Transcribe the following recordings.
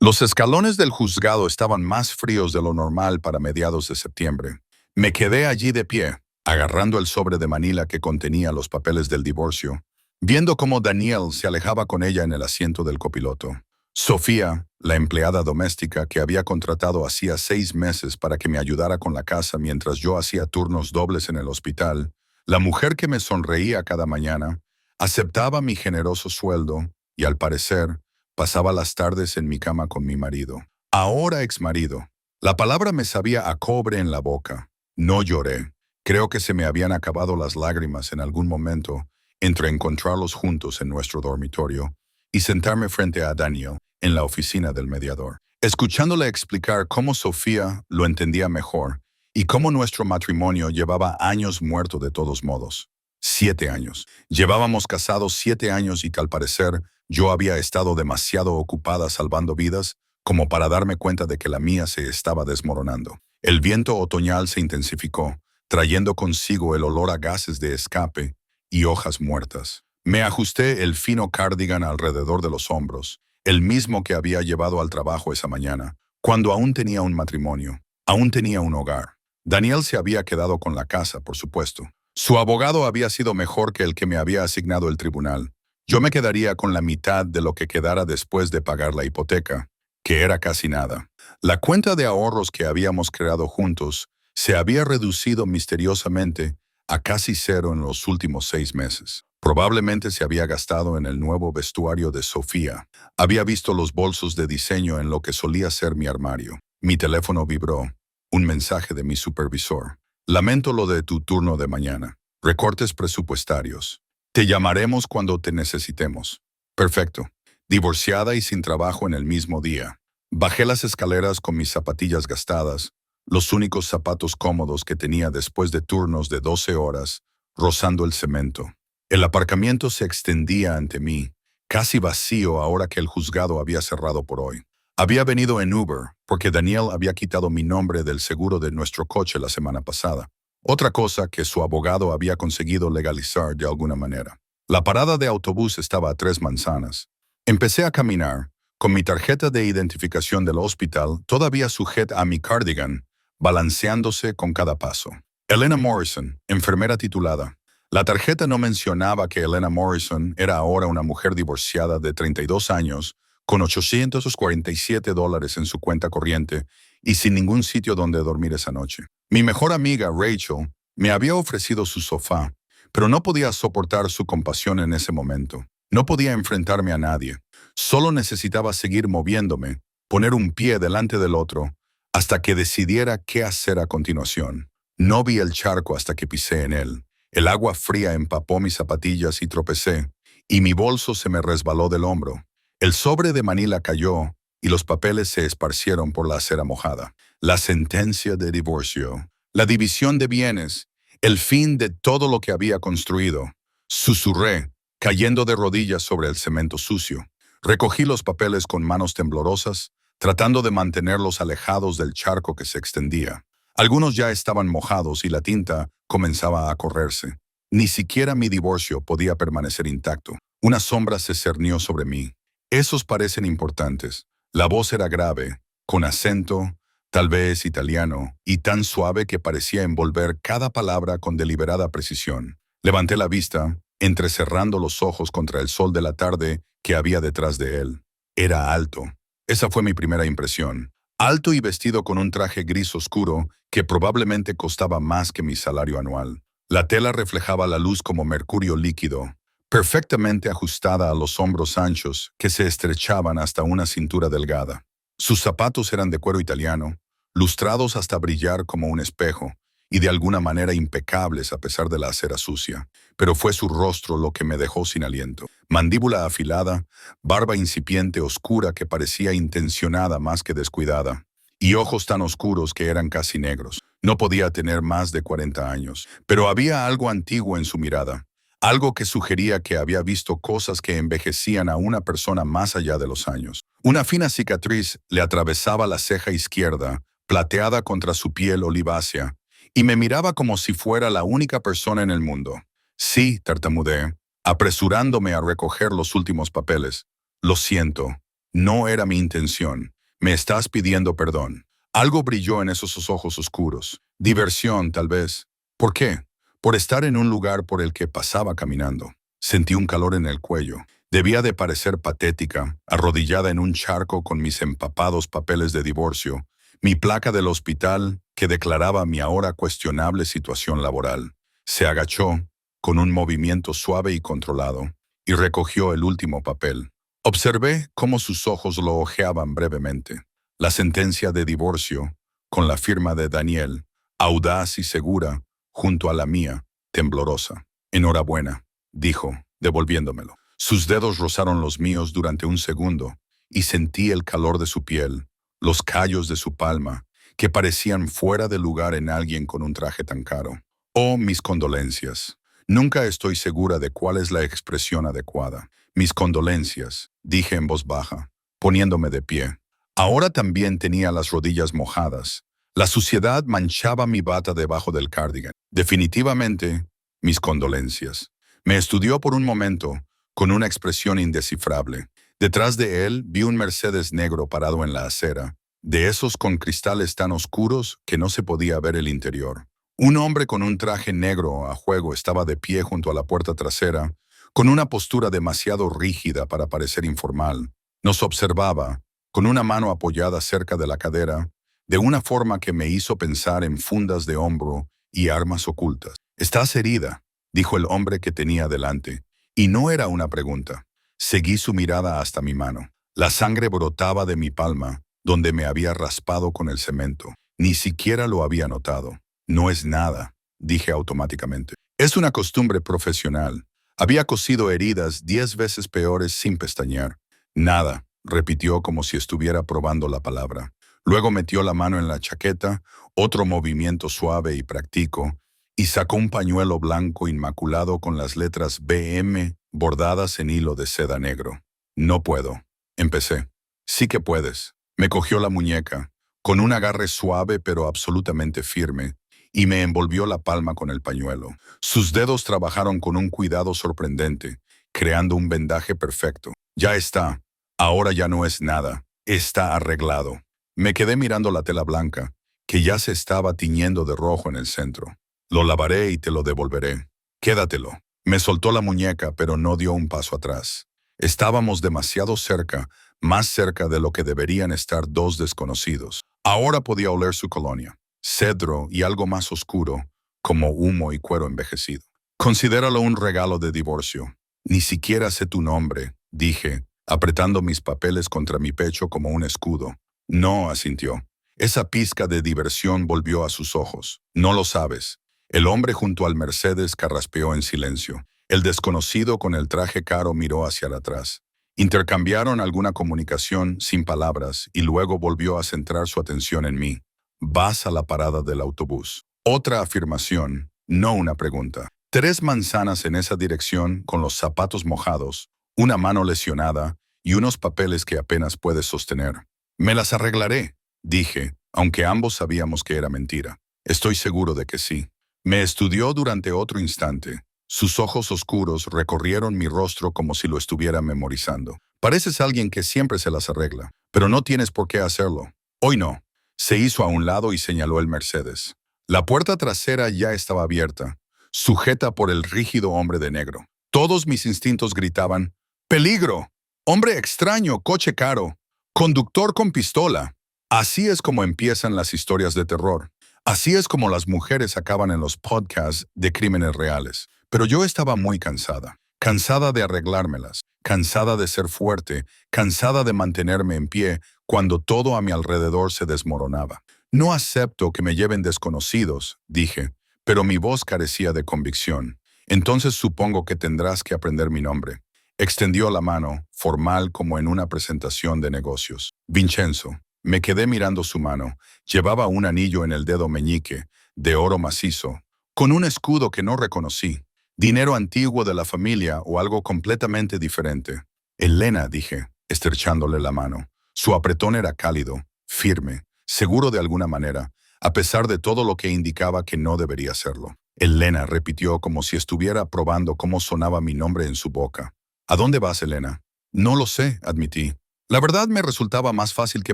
Los escalones del juzgado estaban más fríos de lo normal para mediados de septiembre. Me quedé allí de pie, agarrando el sobre de Manila que contenía los papeles del divorcio, viendo cómo Daniel se alejaba con ella en el asiento del copiloto. Sofía, la empleada doméstica que había contratado hacía 6 meses para que me ayudara con la casa mientras yo hacía turnos dobles en el hospital, la mujer que me sonreía cada mañana, aceptaba mi generoso sueldo y, al parecer, pasaba las tardes en mi cama con mi marido. Ahora exmarido. La palabra me sabía a cobre en la boca. No lloré. Creo que se me habían acabado las lágrimas en algún momento entre encontrarlos juntos en nuestro dormitorio y sentarme frente a Daniel en la oficina del mediador, escuchándole explicar cómo Sofía lo entendía mejor y cómo nuestro matrimonio llevaba años muerto de todos modos. 7 años. Llevábamos casados 7 años y, al parecer, yo había estado demasiado ocupada salvando vidas como para darme cuenta de que la mía se estaba desmoronando. El viento otoñal se intensificó, trayendo consigo el olor a gases de escape y hojas muertas. Me ajusté el fino cardigan alrededor de los hombros, el mismo que había llevado al trabajo esa mañana, cuando aún tenía un matrimonio, aún tenía un hogar. Daniel se había quedado con la casa, por supuesto. Su abogado había sido mejor que el que me había asignado el tribunal. Yo me quedaría con la mitad de lo que quedara después de pagar la hipoteca, que era casi nada. La cuenta de ahorros que habíamos creado juntos se había reducido misteriosamente a casi cero en los últimos 6 meses. Probablemente se había gastado en el nuevo vestuario de Sofía. Había visto los bolsos de diseño en lo que solía ser mi armario. Mi teléfono vibró. Un mensaje de mi supervisor. Lamento lo de tu turno de mañana. Recortes presupuestarios. Te llamaremos cuando te necesitemos. Perfecto. Divorciada y sin trabajo en el mismo día. Bajé las escaleras con mis zapatillas gastadas, los únicos zapatos cómodos que tenía después de turnos de 12 horas, rozando el cemento. El aparcamiento se extendía ante mí, casi vacío ahora que el juzgado había cerrado por hoy. Había venido en Uber, porque Daniel había quitado mi nombre del seguro de nuestro coche la semana pasada. Otra cosa que su abogado había conseguido legalizar de alguna manera. La parada de autobús estaba a 3 manzanas. Empecé a caminar, con mi tarjeta de identificación del hospital todavía sujeta a mi cardigan, balanceándose con cada paso. Elena Morrison, enfermera titulada. La tarjeta no mencionaba que Elena Morrison era ahora una mujer divorciada de 32 años, con $847 en su cuenta corriente y sin ningún sitio donde dormir esa noche. Mi mejor amiga, Rachel, me había ofrecido su sofá, pero no podía soportar su compasión en ese momento. No podía enfrentarme a nadie. Solo necesitaba seguir moviéndome, poner un pie delante del otro, hasta que decidiera qué hacer a continuación. No vi el charco hasta que pisé en él. El agua fría empapó mis zapatillas y tropecé, y mi bolso se me resbaló del hombro. El sobre de Manila cayó y los papeles se esparcieron por la acera mojada. La sentencia de divorcio, la división de bienes, el fin de todo lo que había construido. Susurré, cayendo de rodillas sobre el cemento sucio. Recogí los papeles con manos temblorosas, tratando de mantenerlos alejados del charco que se extendía. Algunos ya estaban mojados y la tinta comenzaba a correrse. Ni siquiera mi divorcio podía permanecer intacto. Una sombra se cernió sobre mí. Esos parecen importantes. La voz era grave, con acento, tal vez italiano, y tan suave que parecía envolver cada palabra con deliberada precisión. Levanté la vista, entrecerrando los ojos contra el sol de la tarde que había detrás de él. Era alto. Esa fue mi primera impresión. Alto y vestido con un traje gris oscuro que probablemente costaba más que mi salario anual. La tela reflejaba la luz como mercurio líquido, perfectamente ajustada a los hombros anchos que se estrechaban hasta una cintura delgada. Sus zapatos eran de cuero italiano, lustrados hasta brillar como un espejo, y de alguna manera impecables a pesar de la acera sucia. Pero fue su rostro lo que me dejó sin aliento. Mandíbula afilada, barba incipiente oscura que parecía intencionada más que descuidada, y ojos tan oscuros que eran casi negros. No podía tener más de 40 años, pero había algo antiguo en su mirada, algo que sugería que había visto cosas que envejecían a una persona más allá de los años. Una fina cicatriz le atravesaba la ceja izquierda, plateada contra su piel olivácea, y me miraba como si fuera la única persona en el mundo. Sí, tartamudeé, apresurándome a recoger los últimos papeles. Lo siento, no era mi intención. Me estás pidiendo perdón. Algo brilló en esos ojos oscuros. Diversión, tal vez. ¿Por qué? Por estar en un lugar por el que pasaba caminando. Sentí un calor en el cuello. Debía de parecer patética, arrodillada en un charco con mis empapados papeles de divorcio, mi placa del hospital que declaraba mi ahora cuestionable situación laboral. Se agachó, con un movimiento suave y controlado, y recogió el último papel. Observé cómo sus ojos lo ojeaban brevemente. La sentencia de divorcio, con la firma de Daniel, audaz y segura, junto a la mía, temblorosa. Enhorabuena, dijo, devolviéndomelo. Sus dedos rozaron los míos durante un segundo, y sentí el calor de su piel, los callos de su palma, que parecían fuera de lugar en alguien con un traje tan caro. Oh, mis condolencias. Nunca estoy segura de cuál es la expresión adecuada. Mis condolencias, dije en voz baja, poniéndome de pie. Ahora también tenía las rodillas mojadas. La suciedad manchaba mi bata debajo del cardigan. Definitivamente, mis condolencias. Me estudió por un momento, con una expresión indescifrable. Detrás de él vi un Mercedes negro parado en la acera, de esos con cristales tan oscuros que no se podía ver el interior. Un hombre con un traje negro a juego estaba de pie junto a la puerta trasera, con una postura demasiado rígida para parecer informal. Nos observaba, con una mano apoyada cerca de la cadera, de una forma que me hizo pensar en fundas de hombro y armas ocultas. «¿Estás herida?», dijo el hombre que tenía delante, y no era una pregunta. Seguí su mirada hasta mi mano. La sangre brotaba de mi palma, donde me había raspado con el cemento. Ni siquiera lo había notado. «No es nada», dije automáticamente. «Es una costumbre profesional». Había cosido heridas 10 veces peores sin pestañear. «Nada», repitió como si estuviera probando la palabra. Luego metió la mano en la chaqueta, otro movimiento suave y práctico, y sacó un pañuelo blanco inmaculado con las letras BM bordadas en hilo de seda negro. «No puedo», empecé. «Sí que puedes». Me cogió la muñeca, con un agarre suave pero absolutamente firme, y me envolvió la palma con el pañuelo. Sus dedos trabajaron con un cuidado sorprendente, creando un vendaje perfecto. «Ya está. Ahora ya no es nada. Está arreglado». Me quedé mirando la tela blanca, que ya se estaba tiñendo de rojo en el centro. «Lo lavaré y te lo devolveré. Quédatelo». Me soltó la muñeca, pero no dio un paso atrás. Estábamos demasiado cerca, más cerca de lo que deberían estar dos desconocidos. Ahora podía oler su colonia, cedro y algo más oscuro, como humo y cuero envejecido. «Considéralo un regalo de divorcio». «Ni siquiera sé tu nombre», dije, apretando mis papeles contra mi pecho como un escudo. «No», asintió. Esa pizca de diversión volvió a sus ojos. «No lo sabes». El hombre junto al Mercedes carraspeó en silencio. El desconocido con el traje caro miró hacia atrás. Intercambiaron alguna comunicación sin palabras y luego volvió a centrar su atención en mí. «Vas a la parada del autobús». Otra afirmación, no una pregunta. 3 manzanas en esa dirección con los zapatos mojados, una mano lesionada y unos papeles que apenas puedes sostener. «Me las arreglaré», dije, aunque ambos sabíamos que era mentira. «Estoy seguro de que sí». Me estudió durante otro instante. Sus ojos oscuros recorrieron mi rostro como si lo estuviera memorizando. «Pareces alguien que siempre se las arregla, pero no tienes por qué hacerlo. Hoy no». Se hizo a un lado y señaló el Mercedes. La puerta trasera ya estaba abierta, sujeta por el rígido hombre de negro. Todos mis instintos gritaban: «¡Peligro! Hombre extraño, coche caro, conductor con pistola». Así es como empiezan las historias de terror. Así es como las mujeres acaban en los podcasts de crímenes reales. Pero yo estaba muy cansada. Cansada de arreglármelas. Cansada de ser fuerte. Cansada de mantenerme en pie cuando todo a mi alrededor se desmoronaba. «No acepto que me lleven desconocidos», dije, pero mi voz carecía de convicción. «Entonces supongo que tendrás que aprender mi nombre». Extendió la mano, formal como en una presentación de negocios. «Vincenzo». Me quedé mirando su mano. Llevaba un anillo en el dedo meñique, de oro macizo, con un escudo que no reconocí. Dinero antiguo de la familia o algo completamente diferente. «Elena», dije, estrechándole la mano. Su apretón era cálido, firme, seguro de alguna manera, a pesar de todo lo que indicaba que no debería serlo. «Elena», repitió como si estuviera probando cómo sonaba mi nombre en su boca. «¿A dónde vas, Elena?» «No lo sé», admití. La verdad me resultaba más fácil que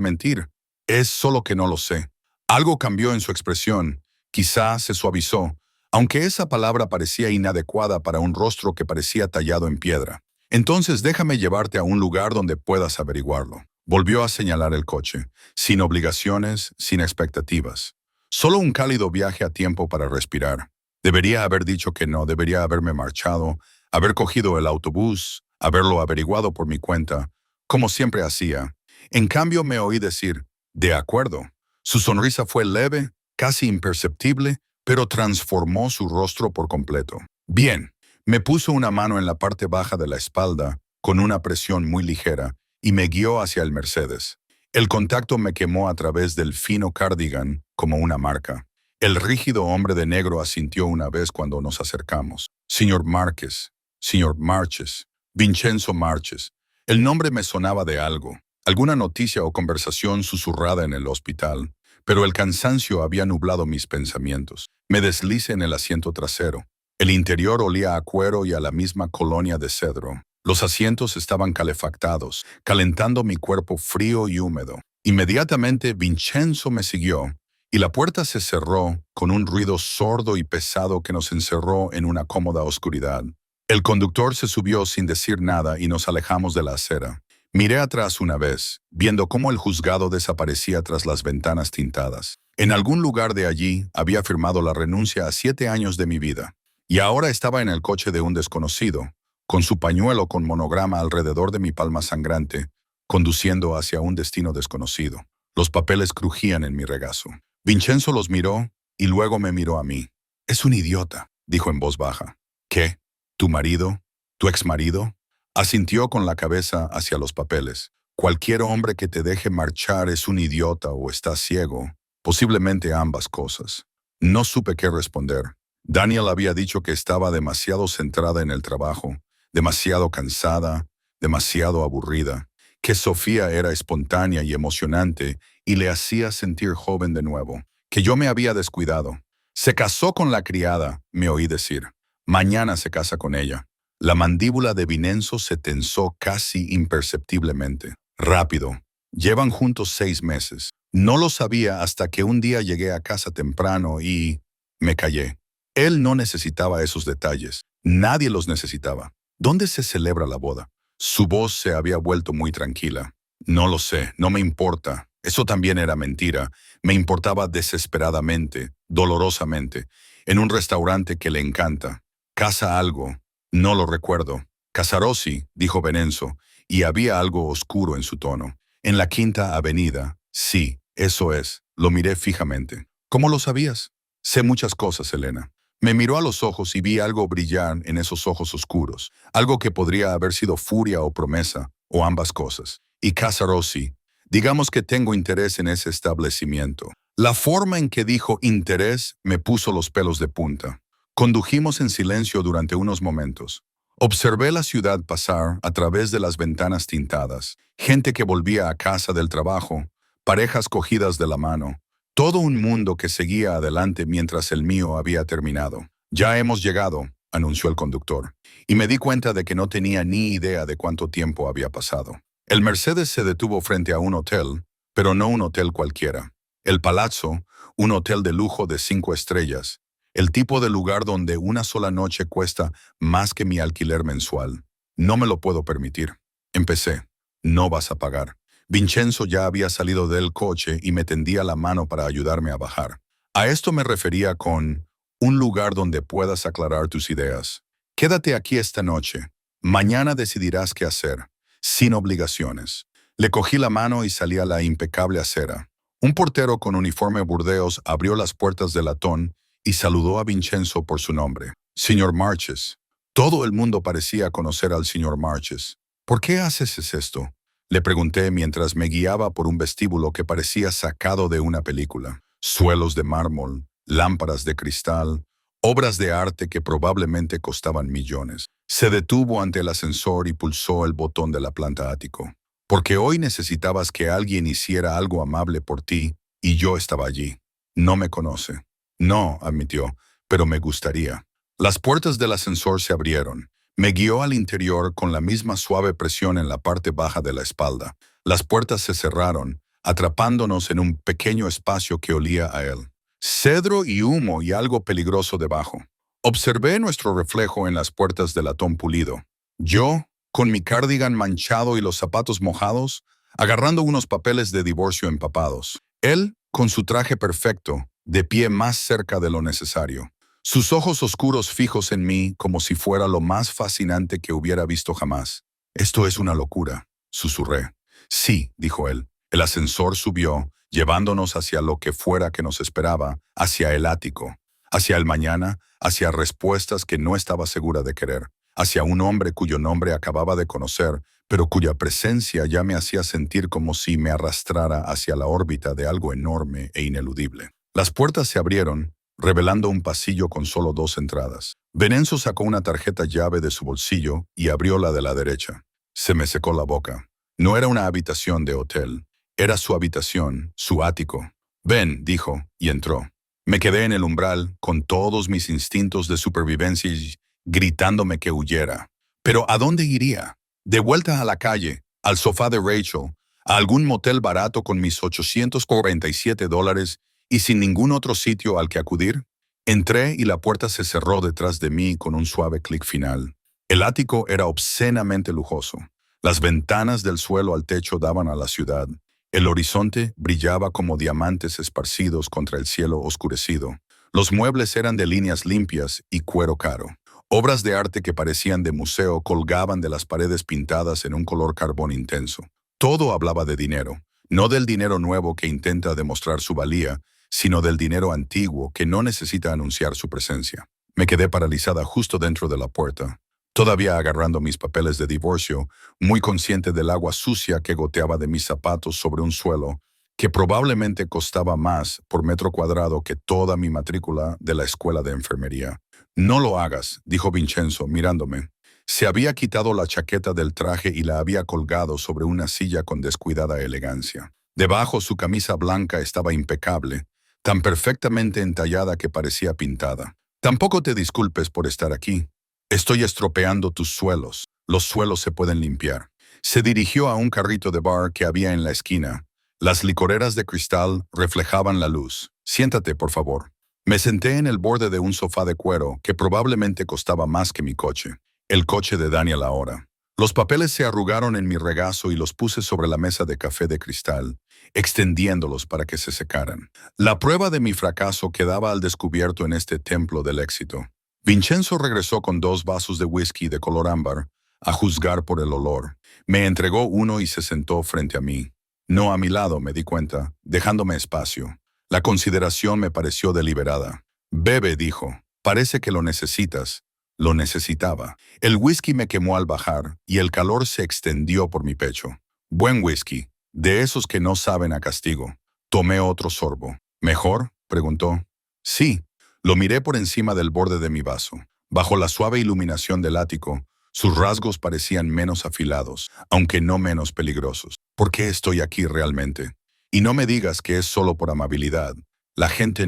mentir. Es solo que no lo sé. Algo cambió en su expresión. Quizá se suavizó, aunque esa palabra parecía inadecuada para un rostro que parecía tallado en piedra. Entonces déjame llevarte a un lugar donde puedas averiguarlo. Volvió a señalar el coche, sin obligaciones, sin expectativas. Solo un cálido viaje a tiempo para respirar. Debería haber dicho que no, debería haberme marchado, haber cogido el autobús, haberlo averiguado por mi cuenta, como siempre hacía. En cambio me oí decir, de acuerdo. Su sonrisa fue leve, casi imperceptible, pero transformó su rostro por completo. Bien, me puso una mano en la parte baja de la espalda, con una presión muy ligera, y me guió hacia el Mercedes. El contacto me quemó a través del fino cardigan como una marca. El rígido hombre de negro asintió una vez cuando nos acercamos. Señor Márquez, señor Marches, Vincenzo Marches. El nombre me sonaba de algo, alguna noticia o conversación susurrada en el hospital, pero el cansancio había nublado mis pensamientos. Me deslicé en el asiento trasero. El interior olía a cuero y a la misma colonia de cedro. Los asientos estaban calefactados, calentando mi cuerpo frío y húmedo. Inmediatamente Vincenzo me siguió, y la puerta se cerró con un ruido sordo y pesado que nos encerró en una cómoda oscuridad. El conductor se subió sin decir nada y nos alejamos de la acera. Miré atrás una vez, viendo cómo el juzgado desaparecía tras las ventanas tintadas. En algún lugar de allí había firmado la renuncia a 7 años de mi vida, y ahora estaba en el coche de un desconocido, con su pañuelo con monograma alrededor de mi palma sangrante, conduciendo hacia un destino desconocido. Los papeles crujían en mi regazo. Vincenzo los miró y luego me miró a mí. «Es un idiota», dijo en voz baja. «¿Qué? ¿Tu marido? ¿Tu exmarido?» Asintió con la cabeza hacia los papeles. «Cualquier hombre que te deje marchar es un idiota o está ciego, posiblemente ambas cosas». No supe qué responder. Daniel había dicho que estaba demasiado centrada en el trabajo, demasiado cansada, demasiado aburrida, que Sofía era espontánea y emocionante y le hacía sentir joven de nuevo, que yo me había descuidado. «Se casó con la criada», me oí decir. «Mañana se casa con ella». La mandíbula de Vincenzo se tensó casi imperceptiblemente. «Rápido. Llevan juntos 6 meses. No lo sabía hasta que un día llegué a casa temprano y me callé. Él no necesitaba esos detalles. Nadie los necesitaba. ¿Dónde se celebra la boda?» Su voz se había vuelto muy tranquila. «No lo sé, no me importa». Eso también era mentira. Me importaba desesperadamente, dolorosamente, en un restaurante que le encanta. «Casa algo». «No lo recuerdo». «Casarosi», dijo Vincenzo, y había algo oscuro en su tono. «En la Quinta Avenida». «Sí, eso es». Lo miré fijamente. «¿Cómo lo sabías?» «Sé muchas cosas, Elena». Me miró a los ojos y vi algo brillar en esos ojos oscuros, algo que podría haber sido furia o promesa, o ambas cosas. «Y Casarosi, digamos que tengo interés en ese establecimiento». La forma en que dijo interés me puso los pelos de punta. Condujimos en silencio durante unos momentos. Observé la ciudad pasar a través de las ventanas tintadas, gente que volvía a casa del trabajo, parejas cogidas de la mano, todo un mundo que seguía adelante mientras el mío había terminado. «Ya hemos llegado», anunció el conductor, y me di cuenta de que no tenía ni idea de cuánto tiempo había pasado. El Mercedes se detuvo frente a un hotel, pero no un hotel cualquiera. El Palazzo, un hotel de lujo de 5 estrellas, el tipo de lugar donde una sola noche cuesta más que mi alquiler mensual. «No me lo puedo permitir». Empecé. «No vas a pagar». Vincenzo ya había salido del coche y me tendía la mano para ayudarme a bajar. A esto me refería con un lugar donde puedas aclarar tus ideas. «Quédate aquí esta noche. Mañana decidirás qué hacer, sin obligaciones». Le cogí la mano y salí a la impecable acera. Un portero con uniforme burdeos abrió las puertas del latón y saludó a Vincenzo por su nombre. «Señor Marches». Todo el mundo parecía conocer al señor Marches. «¿Por qué haces esto?», le pregunté mientras me guiaba por un vestíbulo que parecía sacado de una película. Suelos de mármol, lámparas de cristal, obras de arte que probablemente costaban millones. Se detuvo ante el ascensor y pulsó el botón de la planta ático. «Porque hoy necesitabas que alguien hiciera algo amable por ti y yo estaba allí». «No me conoce». «No», admitió, «pero me gustaría». Las puertas del ascensor se abrieron. Me guió al interior con la misma suave presión en la parte baja de la espalda. Las puertas se cerraron, atrapándonos en un pequeño espacio que olía a él. Cedro y humo y algo peligroso debajo. Observé nuestro reflejo en las puertas del latón pulido. Yo, con mi cardigan manchado y los zapatos mojados, agarrando unos papeles de divorcio empapados. Él, con su traje perfecto, de pie más cerca de lo necesario. Sus ojos oscuros fijos en mí como si fuera lo más fascinante que hubiera visto jamás. «Esto es una locura», susurré. «Sí», dijo él. El ascensor subió, llevándonos hacia lo que fuera que nos esperaba, hacia el ático, hacia el mañana, hacia respuestas que no estaba segura de querer, hacia un hombre cuyo nombre acababa de conocer, pero cuya presencia ya me hacía sentir como si me arrastrara hacia la órbita de algo enorme e ineludible. Las puertas se abrieron, revelando un pasillo con solo 2 entradas. Venenzo sacó una tarjeta llave de su bolsillo y abrió la de la derecha. Se me secó la boca. No era una habitación de hotel. Era su habitación, su ático. «Ven», dijo, y entró. Me quedé en el umbral, con todos mis instintos de supervivencia y gritándome que huyera. ¿Pero a dónde iría? De vuelta a la calle, al sofá de Rachel, a algún motel barato con mis $847 y sin ningún otro sitio al que acudir. Entré y la puerta se cerró detrás de mí con un suave clic final. El ático era obscenamente lujoso. Las ventanas del suelo al techo daban a la ciudad. El horizonte brillaba como diamantes esparcidos contra el cielo oscurecido. Los muebles eran de líneas limpias y cuero caro. Obras de arte que parecían de museo colgaban de las paredes pintadas en un color carbón intenso. Todo hablaba de dinero, no del dinero nuevo que intenta demostrar su valía, sino del dinero antiguo que no necesita anunciar su presencia. Me quedé paralizada justo dentro de la puerta, todavía agarrando mis papeles de divorcio, muy consciente del agua sucia que goteaba de mis zapatos sobre un suelo que probablemente costaba más por metro cuadrado que toda mi matrícula de la escuela de enfermería. «No lo hagas», dijo Vincenzo, mirándome. Se había quitado la chaqueta del traje y la había colgado sobre una silla con descuidada elegancia. Debajo su camisa blanca estaba impecable, tan perfectamente entallada que parecía pintada. «Tampoco te disculpes por estar aquí. Estoy estropeando tus suelos. Los suelos se pueden limpiar». Se dirigió a un carrito de bar que había en la esquina. Las licoreras de cristal reflejaban la luz. «Siéntate, por favor». Me senté en el borde de un sofá de cuero que probablemente costaba más que mi coche. El coche de Daniel ahora. Los papeles se arrugaron en mi regazo y los puse sobre la mesa de café de cristal, extendiéndolos para que se secaran. La prueba de mi fracaso quedaba al descubierto en este templo del éxito. Vincenzo regresó con 2 vasos de whisky de color ámbar, a juzgar por el olor. Me entregó uno y se sentó frente a mí. No a mi lado, me di cuenta, dejándome espacio. La consideración me pareció deliberada. «Bebe», dijo. «Parece que lo necesitas». Lo necesitaba. El whisky me quemó al bajar y el calor se extendió por mi pecho. Buen whisky, de esos que no saben a castigo. Tomé otro sorbo. «¿Mejor?», preguntó. «Sí». Lo miré por encima del borde de mi vaso. Bajo la suave iluminación del ático, sus rasgos parecían menos afilados, aunque no menos peligrosos. ¿Por qué estoy aquí realmente? Y no me digas que es solo por amabilidad. La gente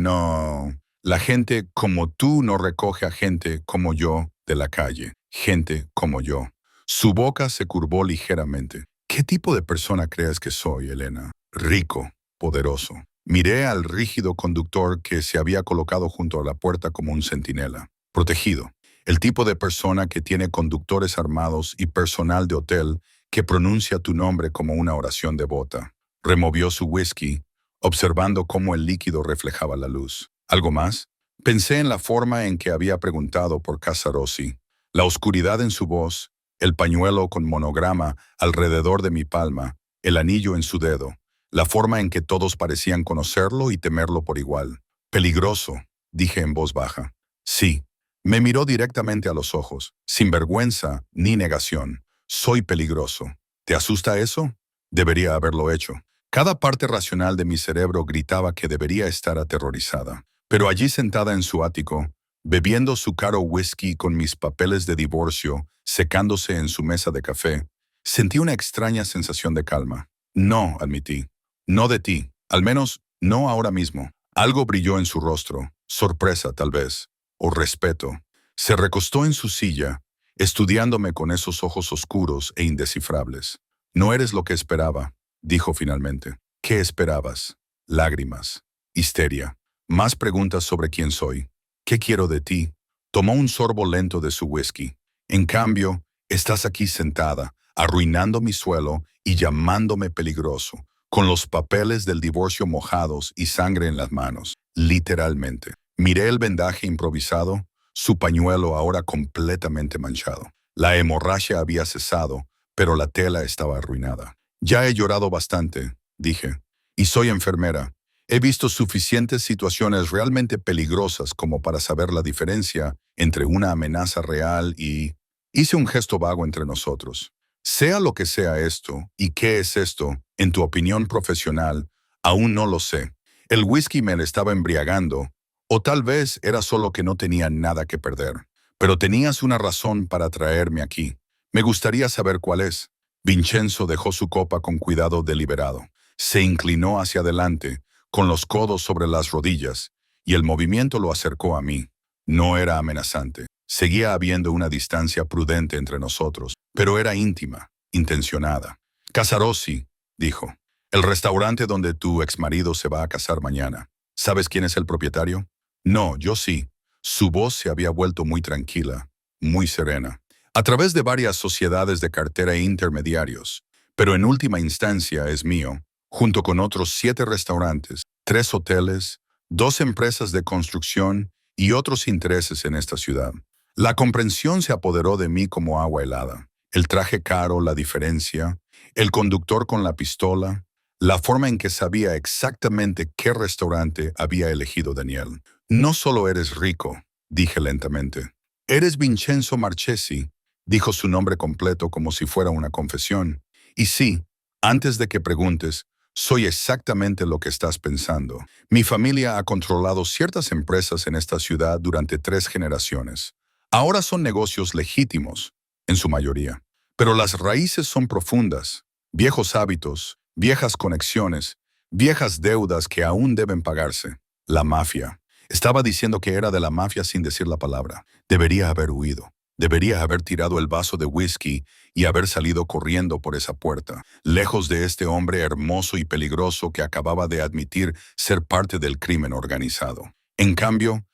como tú no recoge a gente como yo de la calle. Gente como yo. Su boca se curvó ligeramente. ¿Qué tipo de persona crees que soy, Elena? Rico, poderoso. Miré al rígido conductor que se había colocado junto a la puerta como un centinela. Protegido. El tipo de persona que tiene conductores armados y personal de hotel que pronuncia tu nombre como una oración devota. Removió su whisky, observando cómo el líquido reflejaba la luz. ¿Algo más? Pensé en la forma en que había preguntado por Casarossi, la oscuridad en su voz, el pañuelo con monograma alrededor de mi palma, el anillo en su dedo, la forma en que todos parecían conocerlo y temerlo por igual. «Peligroso», dije en voz baja. «Sí». Me miró directamente a los ojos, sin vergüenza ni negación. «Soy peligroso. ¿Te asusta eso?» Debería haberlo hecho. Cada parte racional de mi cerebro gritaba que debería estar aterrorizada. Pero allí sentada en su ático, bebiendo su caro whisky con mis papeles de divorcio, secándose en su mesa de café, sentí una extraña sensación de calma. «No», admití. «No de ti. Al menos, no ahora mismo». Algo brilló en su rostro. Sorpresa, tal vez. O respeto. Se recostó en su silla, estudiándome con esos ojos oscuros e indescifrables. «No eres lo que esperaba». dijo finalmente. ¿Qué esperabas? Lágrimas, histeria, más preguntas sobre quién soy. ¿Qué quiero de ti? Tomó un sorbo lento de su whisky. En cambio, estás aquí sentada, arruinando mi suelo y llamándome peligroso, con los papeles del divorcio mojados y sangre en las manos, literalmente. Miré el vendaje improvisado, su pañuelo ahora completamente manchado. La hemorragia había cesado, pero la tela estaba arruinada. Ya he llorado bastante, dije, y soy enfermera. He visto suficientes situaciones realmente peligrosas como para saber la diferencia entre una amenaza real y... Hice un gesto vago entre nosotros. Sea lo que sea esto, y qué es esto, en tu opinión profesional, aún no lo sé. El whisky me estaba embriagando, o tal vez era solo que no tenía nada que perder. Pero tenías una razón para traerme aquí. Me gustaría saber cuál es. Vincenzo dejó su copa con cuidado deliberado. Se inclinó hacia adelante, con los codos sobre las rodillas, y el movimiento lo acercó a mí. No era amenazante. Seguía habiendo una distancia prudente entre nosotros, pero era íntima, intencionada. Casarossi, dijo, el restaurante donde tu exmarido se va a casar mañana. ¿Sabes quién es el propietario? No, yo sí. Su voz se había vuelto muy tranquila, muy serena. A través de varias sociedades de cartera e intermediarios, pero en última instancia es mío, junto con otros 7 restaurantes, 3 hoteles, 2 empresas de construcción y otros intereses en esta ciudad. La comprensión se apoderó de mí como agua helada. El traje caro, la diferencia, el conductor con la pistola, la forma en que sabía exactamente qué restaurante había elegido Daniel. No solo eres rico, dije lentamente. Eres Vincenzo Marchesi, dijo su nombre completo como si fuera una confesión. Y sí, antes de que preguntes, soy exactamente lo que estás pensando. Mi familia ha controlado ciertas empresas en esta ciudad durante 3 generaciones. Ahora son negocios legítimos, en su mayoría. Pero las raíces son profundas. Viejos hábitos, viejas conexiones, viejas deudas que aún deben pagarse. La mafia. Estaba diciendo que era de la mafia sin decir la palabra. Debería haber huido. Debería haber tirado el vaso de whisky y haber salido corriendo por esa puerta, lejos de este hombre hermoso y peligroso que acababa de admitir ser parte del crimen organizado. En cambio,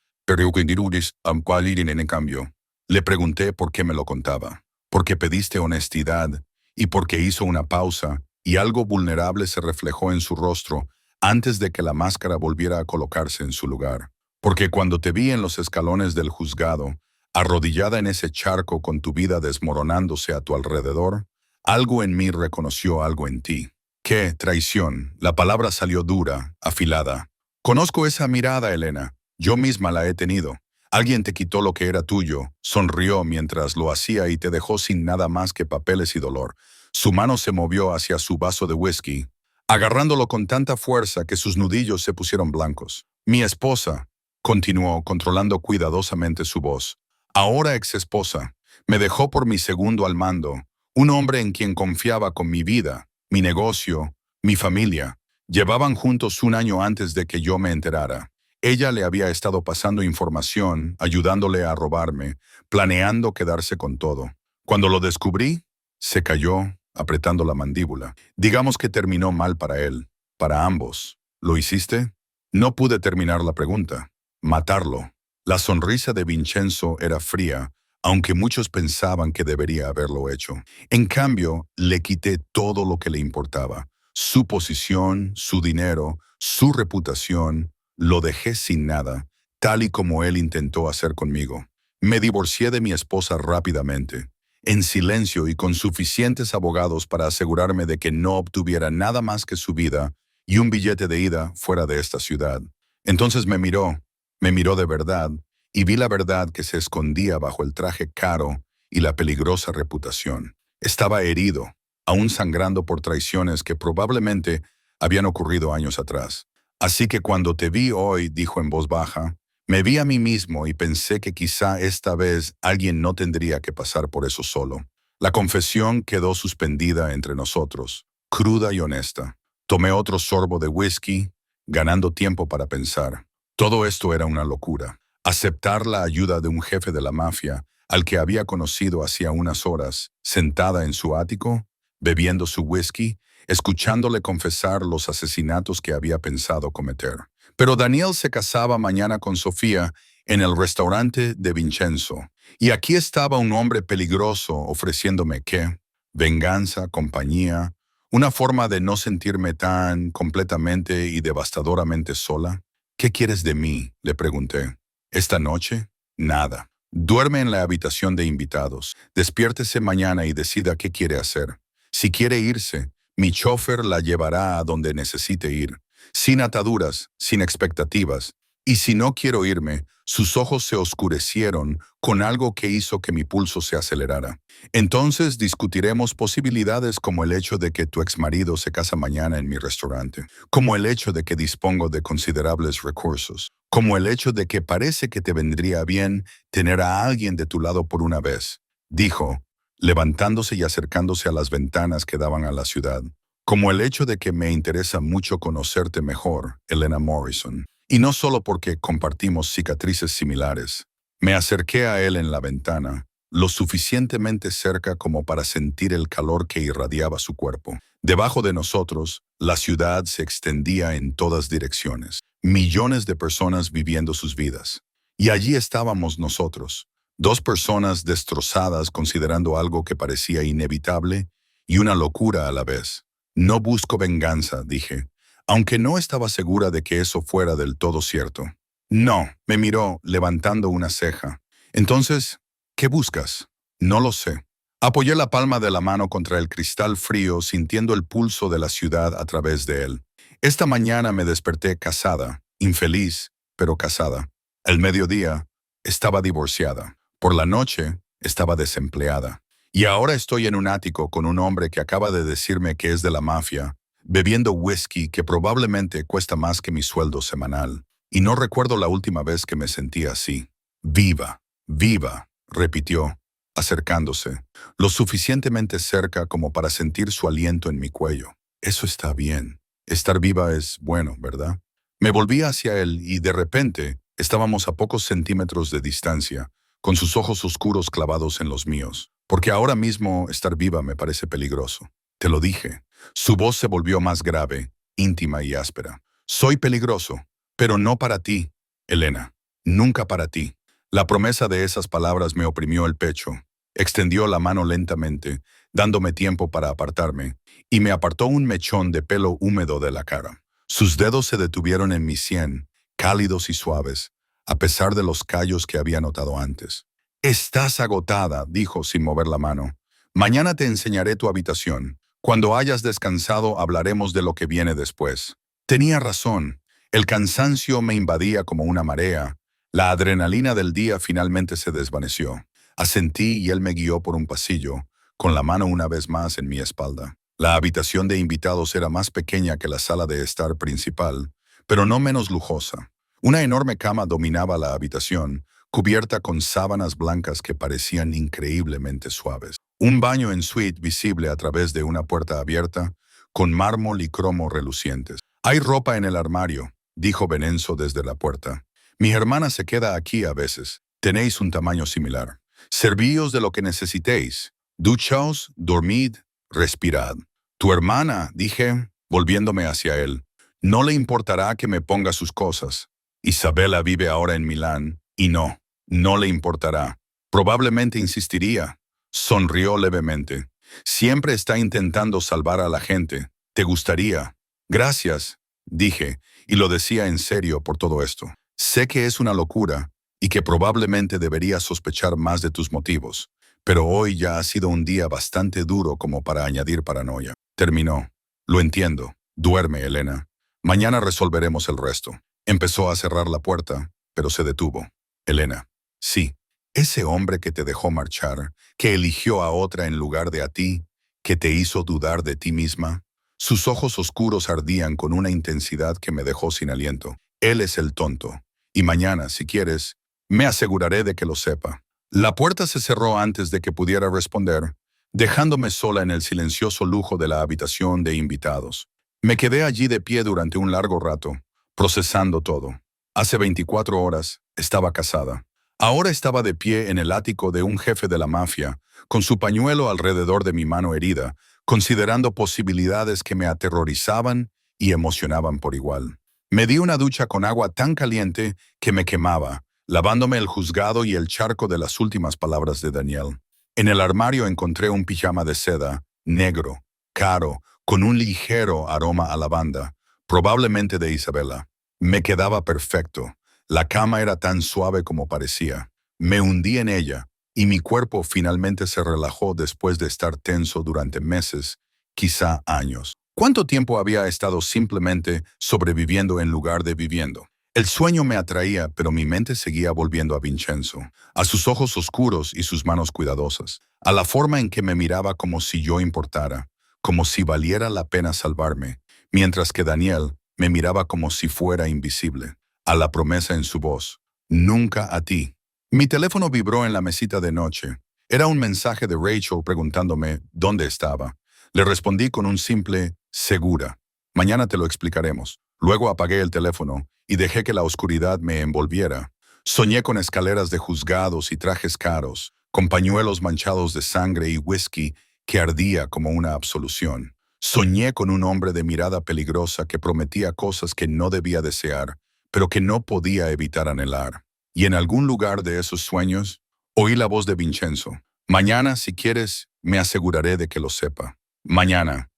le pregunté por qué me lo contaba, porque pediste honestidad y porque hizo una pausa y algo vulnerable se reflejó en su rostro antes de que la máscara volviera a colocarse en su lugar. Porque cuando te vi en los escalones del juzgado, arrodillada en ese charco con tu vida desmoronándose a tu alrededor, algo en mí reconoció algo en ti. ¡Qué traición! La palabra salió dura, afilada. Conozco esa mirada, Elena. Yo misma la he tenido. Alguien te quitó lo que era tuyo, sonrió mientras lo hacía y te dejó sin nada más que papeles y dolor. Su mano se movió hacia su vaso de whisky, agarrándolo con tanta fuerza que sus nudillos se pusieron blancos. Mi esposa, continuó, controlando cuidadosamente su voz, ahora exesposa, me dejó por mi segundo al mando, un hombre en quien confiaba con mi vida, mi negocio, mi familia. Llevaban juntos 1 año antes de que yo me enterara. Ella le había estado pasando información, ayudándole a robarme, planeando quedarse con todo. Cuando lo descubrí, se cayó, apretando la mandíbula. Digamos que terminó mal para él, para ambos. ¿Lo hiciste? No pude terminar la pregunta. Matarlo. La sonrisa de Vincenzo era fría, aunque muchos pensaban que debería haberlo hecho. En cambio, le quité todo lo que le importaba. Su posición, su dinero, su reputación. Lo dejé sin nada, tal y como él intentó hacer conmigo. Me divorcié de mi esposa rápidamente, en silencio y con suficientes abogados para asegurarme de que no obtuviera nada más que su vida y un billete de ida fuera de esta ciudad. Entonces me miró de verdad, y vi la verdad que se escondía bajo el traje caro y la peligrosa reputación. Estaba herido, aún sangrando por traiciones que probablemente habían ocurrido años atrás. Así que cuando te vi hoy, dijo en voz baja, me vi a mí mismo y pensé que quizá esta vez alguien no tendría que pasar por eso solo. La confesión quedó suspendida entre nosotros, cruda y honesta. Tomé otro sorbo de whisky, ganando tiempo para pensar. Todo esto era una locura. Aceptar la ayuda de un jefe de la mafia, al que había conocido hacía unas horas, sentada en su ático, bebiendo su whisky, escuchándole confesar los asesinatos que había pensado cometer. Pero Daniel se casaba mañana con Sofía en el restaurante de Vincenzo. Y aquí estaba un hombre peligroso ofreciéndome ¿qué? Venganza, compañía, una forma de no sentirme tan completamente y devastadoramente sola. ¿Qué quieres de mí?, le pregunté. ¿Esta noche? Nada. Duerme en la habitación de invitados. Despiértese mañana y decida qué quiere hacer. Si quiere irse, mi chofer la llevará a donde necesite ir, sin ataduras, sin expectativas. Y si no quiero irme, sus ojos se oscurecieron con algo que hizo que mi pulso se acelerara. Entonces discutiremos posibilidades como el hecho de que tu exmarido se casa mañana en mi restaurante, como el hecho de que dispongo de considerables recursos, como el hecho de que parece que te vendría bien tener a alguien de tu lado por una vez, dijo, levantándose y acercándose a las ventanas que daban a la ciudad, como el hecho de que me interesa mucho conocerte mejor, Elena Morrison. Y no solo porque compartimos cicatrices similares. Me acerqué a él en la ventana, lo suficientemente cerca como para sentir el calor que irradiaba su cuerpo. Debajo de nosotros, la ciudad se extendía en todas direcciones. Millones de personas viviendo sus vidas. Y allí estábamos nosotros, dos personas destrozadas considerando algo que parecía inevitable y una locura a la vez. No busco venganza, dije, aunque no estaba segura de que eso fuera del todo cierto. No, me miró, levantando una ceja. Entonces, ¿qué buscas? No lo sé. Apoyé la palma de la mano contra el cristal frío, sintiendo el pulso de la ciudad a través de él. Esta mañana me desperté casada, infeliz, pero casada. Al mediodía, estaba divorciada. Por la noche, estaba desempleada. Y ahora estoy en un ático con un hombre que acaba de decirme que es de la mafia, bebiendo whisky que probablemente cuesta más que mi sueldo semanal. Y no recuerdo la última vez que me sentí así. Viva, viva, repitió, acercándose, lo suficientemente cerca como para sentir su aliento en mi cuello. Eso está bien. Estar viva es bueno, ¿verdad? Me volví hacia él y de repente estábamos a pocos centímetros de distancia, con sus ojos oscuros clavados en los míos, porque ahora mismo estar viva me parece peligroso. Te lo dije. Su voz se volvió más grave, íntima y áspera. Soy peligroso, pero no para ti, Elena. Nunca para ti. La promesa de esas palabras me oprimió el pecho. Extendió la mano lentamente, dándome tiempo para apartarme, y me apartó un mechón de pelo húmedo de la cara. Sus dedos se detuvieron en mi sien, cálidos y suaves, a pesar de los callos que había notado antes. Estás agotada, dijo sin mover la mano. Mañana te enseñaré tu habitación. Cuando hayas descansado hablaremos de lo que viene después. Tenía razón. El cansancio me invadía como una marea. La adrenalina del día finalmente se desvaneció. Asentí y él me guió por un pasillo, con la mano una vez más en mi espalda. La habitación de invitados era más pequeña que la sala de estar principal, pero no menos lujosa. Una enorme cama dominaba la habitación, cubierta con sábanas blancas que parecían increíblemente suaves. Un baño en suite visible a través de una puerta abierta, con mármol y cromo relucientes. Hay ropa en el armario, dijo Venenzo desde la puerta. Mi hermana se queda aquí a veces. Tenéis un tamaño similar. Servíos de lo que necesitéis. Duchaos, dormid, respirad. Tu hermana, dije, volviéndome hacia él. No le importará que me ponga sus cosas. Isabela vive ahora en Milán, y no le importará. Probablemente insistiría. Sonrió levemente. Siempre está intentando salvar a la gente. ¿Te gustaría? Gracias, dije, y lo decía en serio por todo esto. Sé que es una locura y que probablemente debería sospechar más de tus motivos, pero hoy ya ha sido un día bastante duro como para añadir paranoia. Terminó. Lo entiendo. Duerme, Elena. Mañana resolveremos el resto. Empezó a cerrar la puerta, pero se detuvo. Elena. Sí. Ese hombre que te dejó marchar, que eligió a otra en lugar de a ti, que te hizo dudar de ti misma. Sus ojos oscuros ardían con una intensidad que me dejó sin aliento. Él es el tonto. Y mañana, si quieres, me aseguraré de que lo sepa. La puerta se cerró antes de que pudiera responder, dejándome sola en el silencioso lujo de la habitación de invitados. Me quedé allí de pie durante un largo rato, procesando todo. Hace 24 horas estaba casada. Ahora estaba de pie en el ático de un jefe de la mafia, con su pañuelo alrededor de mi mano herida, considerando posibilidades que me aterrorizaban y emocionaban por igual. Me di una ducha con agua tan caliente que me quemaba, lavándome el juzgado y el charco de las últimas palabras de Daniel. En el armario encontré un pijama de seda, negro, caro, con un ligero aroma a lavanda, probablemente de Isabela. Me quedaba perfecto. La cama era tan suave como parecía. Me hundí en ella, y mi cuerpo finalmente se relajó después de estar tenso durante meses, quizá años. ¿Cuánto tiempo había estado simplemente sobreviviendo en lugar de viviendo? El sueño me atraía, pero mi mente seguía volviendo a Vincenzo, a sus ojos oscuros y sus manos cuidadosas, a la forma en que me miraba como si yo importara, como si valiera la pena salvarme, mientras que Daniel me miraba como si fuera invisible, a la promesa en su voz: nunca a ti. Mi teléfono vibró en la mesita de noche. Era un mensaje de Rachel preguntándome dónde estaba. Le respondí con un simple «segura». Mañana te lo explicaremos. Luego apagué el teléfono y dejé que la oscuridad me envolviera. Soñé con escaleras de juzgados y trajes caros, con pañuelos manchados de sangre y whisky que ardía como una absolución. Soñé con un hombre de mirada peligrosa que prometía cosas que no debía desear, pero que no podía evitar anhelar. Y en algún lugar de esos sueños, oí la voz de Vincenzo. Mañana, si quieres, me aseguraré de que lo sepa. Mañana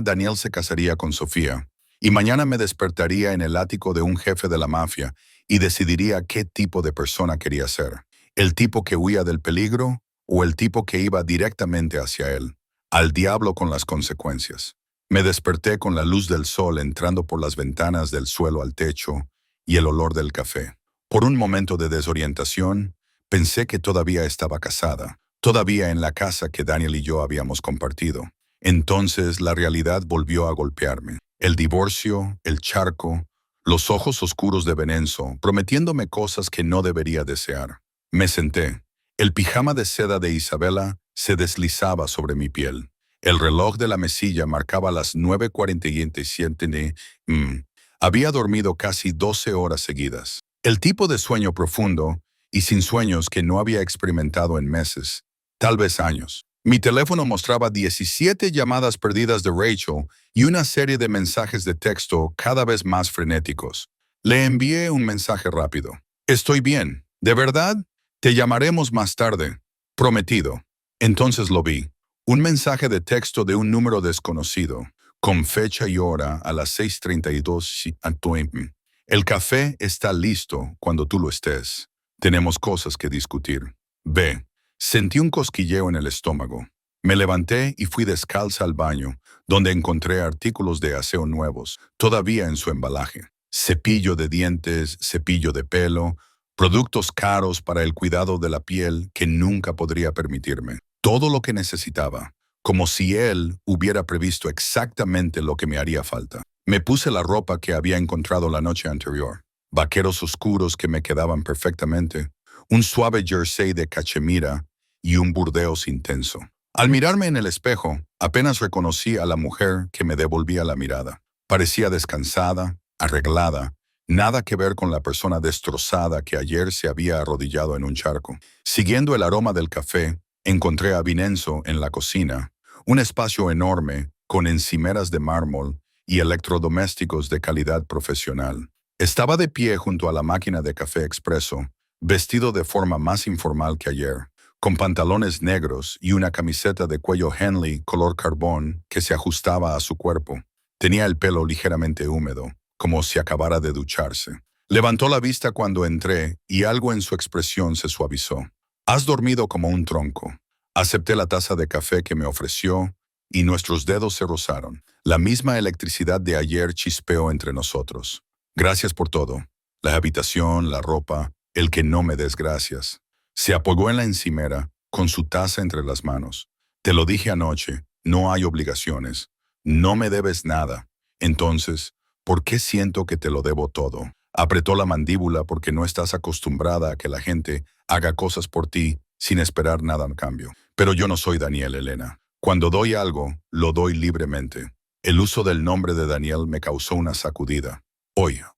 Daniel se casaría con Sofía. Y mañana me despertaría en el ático de un jefe de la mafia y decidiría qué tipo de persona quería ser. El tipo que huía del peligro o el tipo que iba directamente hacia él. Al diablo con las consecuencias. Me desperté con la luz del sol entrando por las ventanas del suelo al techo y el olor del café. Por un momento de desorientación, pensé que todavía estaba casada, todavía en la casa que Daniel y yo habíamos compartido. Entonces la realidad volvió a golpearme. El divorcio, el charco, los ojos oscuros de Vincenzo, prometiéndome cosas que no debería desear. Me senté. El pijama de seda de Isabela se deslizaba sobre mi piel. El reloj de la mesilla marcaba las 9:47 de... Había dormido casi 12 horas seguidas. El tipo de sueño profundo y sin sueños que no había experimentado en meses, tal vez años. Mi teléfono mostraba 17 llamadas perdidas de Rachel y una serie de mensajes de texto cada vez más frenéticos. Le envié un mensaje rápido. Estoy bien. ¿De verdad? Te llamaremos más tarde. Prometido. Entonces lo vi. Un mensaje de texto de un número desconocido, con fecha y hora a las 6:32 am. El café está listo cuando tú lo estés. Tenemos cosas que discutir. B. Sentí un cosquilleo en el estómago. Me levanté y fui descalza al baño, donde encontré artículos de aseo nuevos, todavía en su embalaje. Cepillo de dientes, cepillo de pelo, productos caros para el cuidado de la piel que nunca podría permitirme. Todo lo que necesitaba, como si él hubiera previsto exactamente lo que me haría falta. Me puse la ropa que había encontrado la noche anterior. Vaqueros oscuros que me quedaban perfectamente, un suave jersey de cachemira y un burdeos intenso. Al mirarme en el espejo, apenas reconocí a la mujer que me devolvía la mirada. Parecía descansada, arreglada, nada que ver con la persona destrozada que ayer se había arrodillado en un charco. Siguiendo el aroma del café, encontré a Vincenzo en la cocina, un espacio enorme con encimeras de mármol y electrodomésticos de calidad profesional. Estaba de pie junto a la máquina de café expreso, vestido de forma más informal que ayer, con pantalones negros y una camiseta de cuello Henley color carbón que se ajustaba a su cuerpo. Tenía el pelo ligeramente húmedo, como si acabara de ducharse. Levantó la vista cuando entré y algo en su expresión se suavizó. Has dormido como un tronco. Acepté la taza de café que me ofreció y nuestros dedos se rozaron. La misma electricidad de ayer chispeó entre nosotros. Gracias por todo. La habitación, la ropa, el que no me des gracias. Se apoyó en la encimera, con su taza entre las manos. Te lo dije anoche, no hay obligaciones. No me debes nada. Entonces, ¿por qué siento que te lo debo todo? Apretó la mandíbula porque no estás acostumbrada a que la gente haga cosas por ti sin esperar nada a cambio. Pero yo no soy Daniel, Elena. Cuando doy algo, lo doy libremente. El uso del nombre de Daniel me causó una sacudida.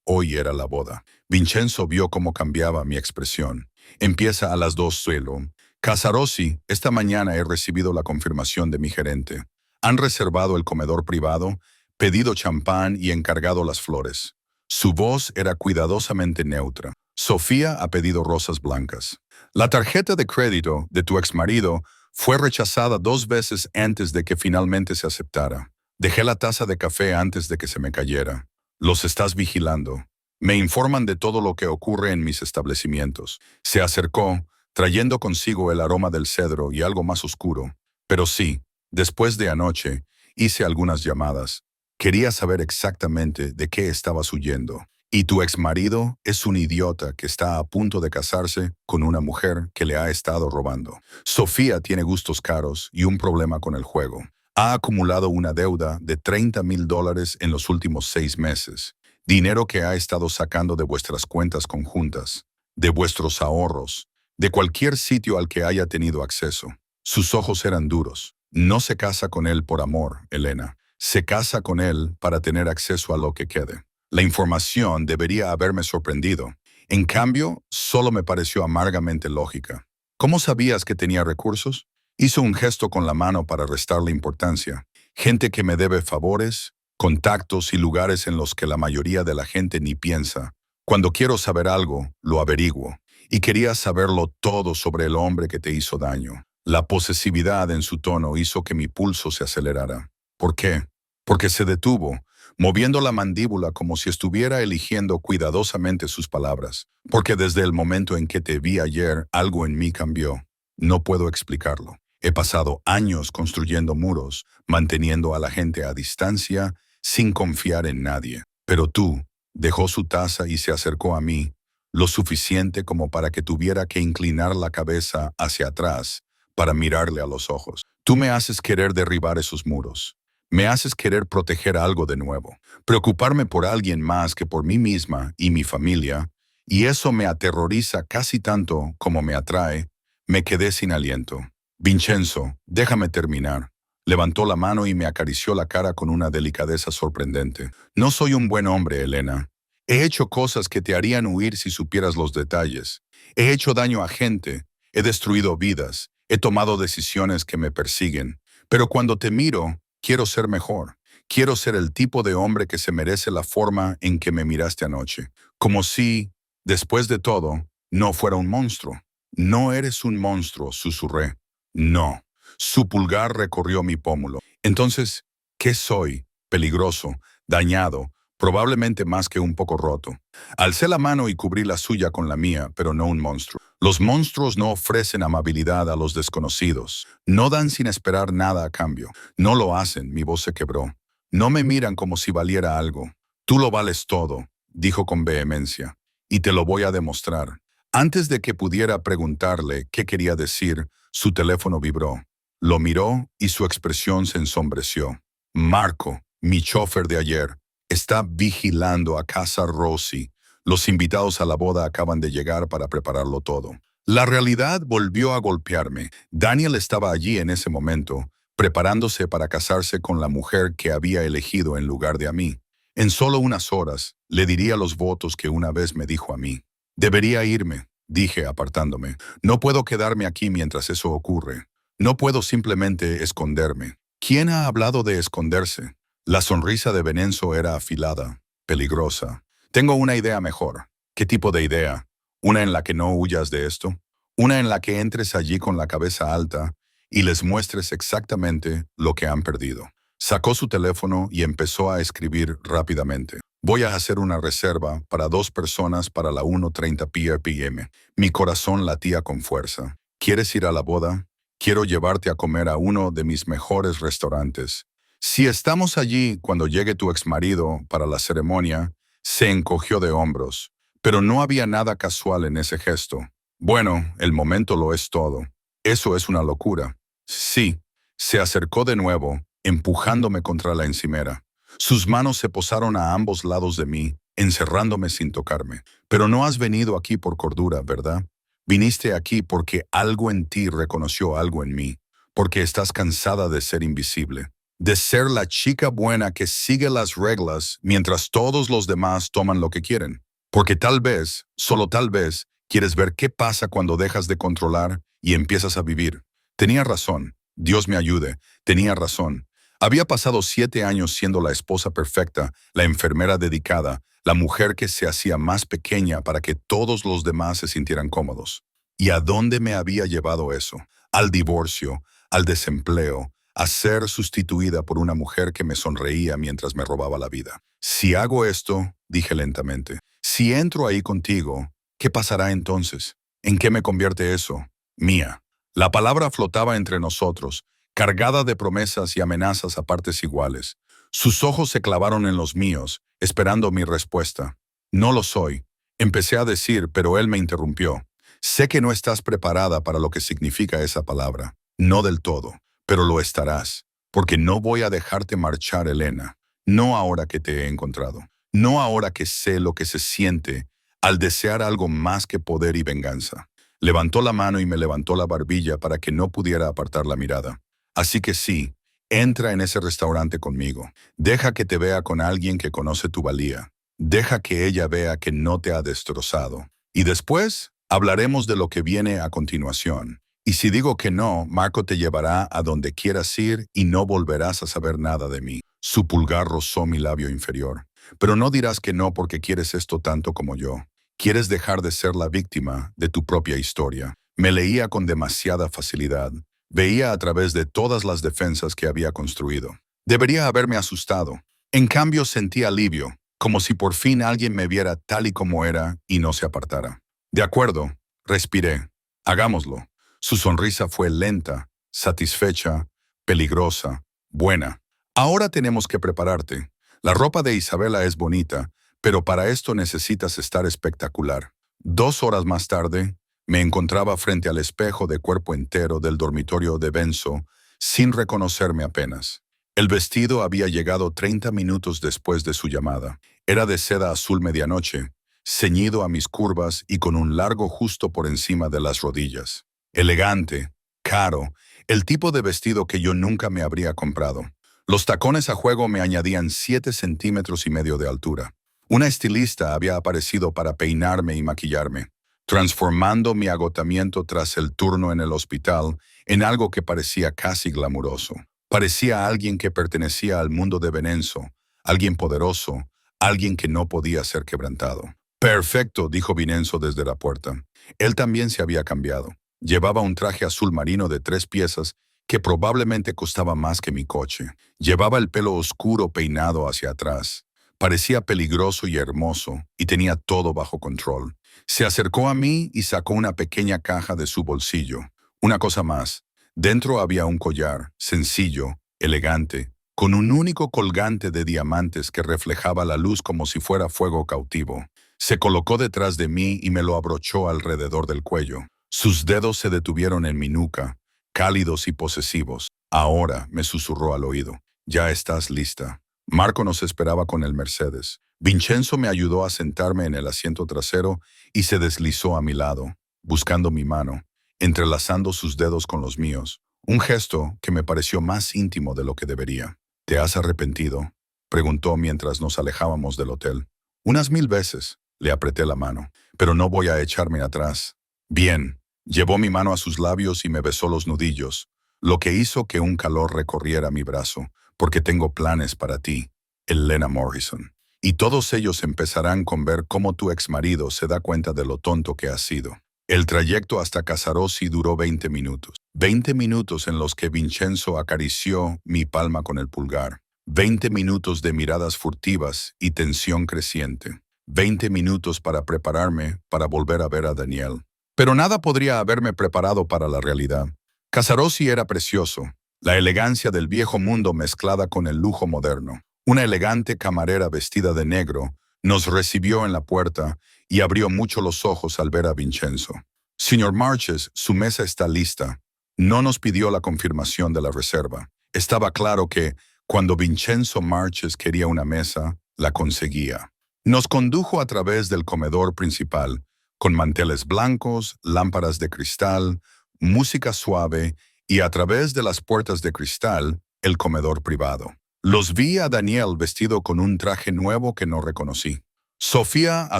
Hoy era la boda. Vincenzo vio cómo cambiaba mi expresión. Empieza a las 2 suelo. Casarossi, esta mañana he recibido la confirmación de mi gerente. Han reservado el comedor privado, pedido champán y encargado las flores. Su voz era cuidadosamente neutra. Sofía ha pedido rosas blancas. La tarjeta de crédito de tu exmarido fue rechazada 2 veces antes de que finalmente se aceptara. Dejé la taza de café antes de que se me cayera. Los estás vigilando. Me informan de todo lo que ocurre en mis establecimientos. Se acercó, trayendo consigo el aroma del cedro y algo más oscuro. Pero sí, después de anoche, hice algunas llamadas. Quería saber exactamente de qué estabas huyendo. Y tu exmarido es un idiota que está a punto de casarse con una mujer que le ha estado robando. Sofía tiene gustos caros y un problema con el juego. Ha acumulado una deuda de $30,000 en los últimos 6 meses. Dinero que ha estado sacando de vuestras cuentas conjuntas, de vuestros ahorros, de cualquier sitio al que haya tenido acceso. Sus ojos eran duros. No se casa con él por amor, Elena. Se casa con él para tener acceso a lo que quede. La información debería haberme sorprendido. En cambio, solo me pareció amargamente lógica. ¿Cómo sabías que tenía recursos? Hizo un gesto con la mano para restarle importancia. Gente que me debe favores, contactos y lugares en los que la mayoría de la gente ni piensa. Cuando quiero saber algo, lo averiguo. Y quería saberlo todo sobre el hombre que te hizo daño. La posesividad en su tono hizo que mi pulso se acelerara. ¿Por qué? Porque se detuvo, moviendo la mandíbula como si estuviera eligiendo cuidadosamente sus palabras. Porque desde el momento en que te vi ayer, algo en mí cambió. No puedo explicarlo. He pasado años construyendo muros, manteniendo a la gente a distancia, sin confiar en nadie. Pero tú, dejó su taza y se acercó a mí, lo suficiente como para que tuviera que inclinar la cabeza hacia atrás para mirarle a los ojos. Tú me haces querer derribar esos muros. Me haces querer proteger algo de nuevo, preocuparme por alguien más que por mí misma y mi familia, y eso me aterroriza casi tanto como me atrae. Me quedé sin aliento. Vincenzo, déjame terminar. Levantó la mano y me acarició la cara con una delicadeza sorprendente. No soy un buen hombre, Elena. He hecho cosas que te harían huir si supieras los detalles. He hecho daño a gente, he destruido vidas, he tomado decisiones que me persiguen. Pero cuando te miro, quiero ser mejor. Quiero ser el tipo de hombre que se merece la forma en que me miraste anoche. Como si, después de todo, no fuera un monstruo. No eres un monstruo, susurré. No. Su pulgar recorrió mi pómulo. Entonces, ¿qué soy? Peligroso, dañado, probablemente más que un poco roto. Alcé la mano y cubrí la suya con la mía, pero no un monstruo. Los monstruos no ofrecen amabilidad a los desconocidos. No dan sin esperar nada a cambio. No lo hacen, mi voz se quebró. No me miran como si valiera algo. Tú lo vales todo, dijo con vehemencia, y te lo voy a demostrar. Antes de que pudiera preguntarle qué quería decir, su teléfono vibró. Lo miró y su expresión se ensombreció. Marco, mi chofer de ayer, está vigilando a Casa Rossi. Los invitados a la boda acaban de llegar para prepararlo todo. La realidad volvió a golpearme. Daniel estaba allí en ese momento, preparándose para casarse con la mujer que había elegido en lugar de a mí. En solo unas horas, le diría los votos que una vez me dijo a mí. Debería irme, dije apartándome. No puedo quedarme aquí mientras eso ocurre. No puedo simplemente esconderme. ¿Quién ha hablado de esconderse? La sonrisa de Venenzo era afilada, peligrosa. Tengo una idea mejor. ¿Qué tipo de idea? ¿Una en la que no huyas de esto? ¿Una en la que entres allí con la cabeza alta y les muestres exactamente lo que han perdido? Sacó su teléfono y empezó a escribir rápidamente. Voy a hacer una reserva para 2 personas para la 1:30 p.m. Mi corazón latía con fuerza. ¿Quieres ir a la boda? Quiero llevarte a comer a uno de mis mejores restaurantes. Si estamos allí cuando llegue tu exmarido para la ceremonia, se encogió de hombros, pero no había nada casual en ese gesto. Bueno, el momento lo es todo. Eso es una locura. Sí, se acercó de nuevo, empujándome contra la encimera. Sus manos se posaron a ambos lados de mí, encerrándome sin tocarme. Pero no has venido aquí por cordura, ¿verdad? Viniste aquí porque algo en ti reconoció algo en mí, porque estás cansada de ser invisible, de ser la chica buena que sigue las reglas mientras todos los demás toman lo que quieren. Porque tal vez, solo tal vez, quieres ver qué pasa cuando dejas de controlar y empiezas a vivir. Tenía razón, Dios me ayude, tenía razón. Había pasado 7 años siendo la esposa perfecta, la enfermera dedicada, la mujer que se hacía más pequeña para que todos los demás se sintieran cómodos. ¿Y a dónde me había llevado eso? Al divorcio, al desempleo, a ser sustituida por una mujer que me sonreía mientras me robaba la vida. Si hago esto, dije lentamente, si entro ahí contigo, ¿qué pasará entonces? ¿En qué me convierte eso? Mía. La palabra flotaba entre nosotros, cargada de promesas y amenazas a partes iguales. Sus ojos se clavaron en los míos, esperando mi respuesta. No lo soy. Empecé a decir, pero él me interrumpió. Sé que no estás preparada para lo que significa esa palabra. No del todo, pero lo estarás. Porque no voy a dejarte marchar, Elena. No ahora que te he encontrado. No ahora que sé lo que se siente al desear algo más que poder y venganza. Levantó la mano y me levantó la barbilla para que no pudiera apartar la mirada. Así que sí, entra en ese restaurante conmigo. Deja que te vea con alguien que conoce tu valía. Deja que ella vea que no te ha destrozado. Y después hablaremos de lo que viene a continuación. Y si digo que no, Marco te llevará a donde quieras ir y no volverás a saber nada de mí. Su pulgar rozó mi labio inferior. Pero no dirás que no porque quieres esto tanto como yo. Quieres dejar de ser la víctima de tu propia historia. Me leía con demasiada facilidad. Veía a través de todas las defensas que había construido. Debería haberme asustado. En cambio sentí alivio, como si por fin alguien me viera tal y como era y no se apartara. De acuerdo, respiré. Hagámoslo. Su sonrisa fue lenta, satisfecha, peligrosa, buena. Ahora tenemos que prepararte. La ropa de Isabela es bonita, pero para esto necesitas estar espectacular. 2 horas más tarde, me encontraba frente al espejo de cuerpo entero del dormitorio de Benzo, sin reconocerme apenas. El vestido había llegado 30 minutos después de su llamada. Era de seda azul medianoche, ceñido a mis curvas y con un largo justo por encima de las rodillas. Elegante, caro, el tipo de vestido que yo nunca me habría comprado. Los tacones a juego me añadían 7,5 centímetros de altura. Una estilista había aparecido para peinarme y maquillarme, transformando mi agotamiento tras el turno en el hospital en algo que parecía casi glamuroso. Parecía alguien que pertenecía al mundo de Venenzo, alguien poderoso, alguien que no podía ser quebrantado. Perfecto, dijo Vincenzo desde la puerta. Él también se había cambiado. Llevaba un traje azul marino de 3 piezas que probablemente costaba más que mi coche. Llevaba el pelo oscuro peinado hacia atrás. Parecía peligroso y hermoso, y tenía todo bajo control. Se acercó a mí y sacó una pequeña caja de su bolsillo. Una cosa más. Dentro había un collar, sencillo, elegante, con un único colgante de diamantes que reflejaba la luz como si fuera fuego cautivo. Se colocó detrás de mí y me lo abrochó alrededor del cuello. Sus dedos se detuvieron en mi nuca, cálidos y posesivos. Ahora, me susurró al oído, ya estás lista. Marco nos esperaba con el Mercedes. Vincenzo me ayudó a sentarme en el asiento trasero y se deslizó a mi lado, buscando mi mano, entrelazando sus dedos con los míos. Un gesto que me pareció más íntimo de lo que debería. ¿Te has arrepentido?, preguntó mientras nos alejábamos del hotel. Unas 1000 veces, le apreté la mano, pero no voy a echarme atrás. Bien. Llevó mi mano a sus labios y me besó los nudillos, lo que hizo que un calor recorriera mi brazo, porque tengo planes para ti, Elena Morrison. Y todos ellos empezarán con ver cómo tu exmarido se da cuenta de lo tonto que has sido. El trayecto hasta Casarosi duró 20 minutos. 20 minutos en los que Vincenzo acarició mi palma con el pulgar. 20 minutos de miradas furtivas y tensión creciente. 20 minutos para prepararme para volver a ver a Daniel. Pero nada podría haberme preparado para la realidad. Casarosi era precioso, la elegancia del viejo mundo mezclada con el lujo moderno. Una elegante camarera vestida de negro nos recibió en la puerta y abrió mucho los ojos al ver a Vincenzo. Señor Marches, su mesa está lista. No nos pidió la confirmación de la reserva. Estaba claro que, cuando Vincenzo Marches quería una mesa, la conseguía. Nos condujo a través del comedor principal, con manteles blancos, lámparas de cristal, música suave y a través de las puertas de cristal, el comedor privado. Los vi a Daniel vestido con un traje nuevo que no reconocí. Sofía a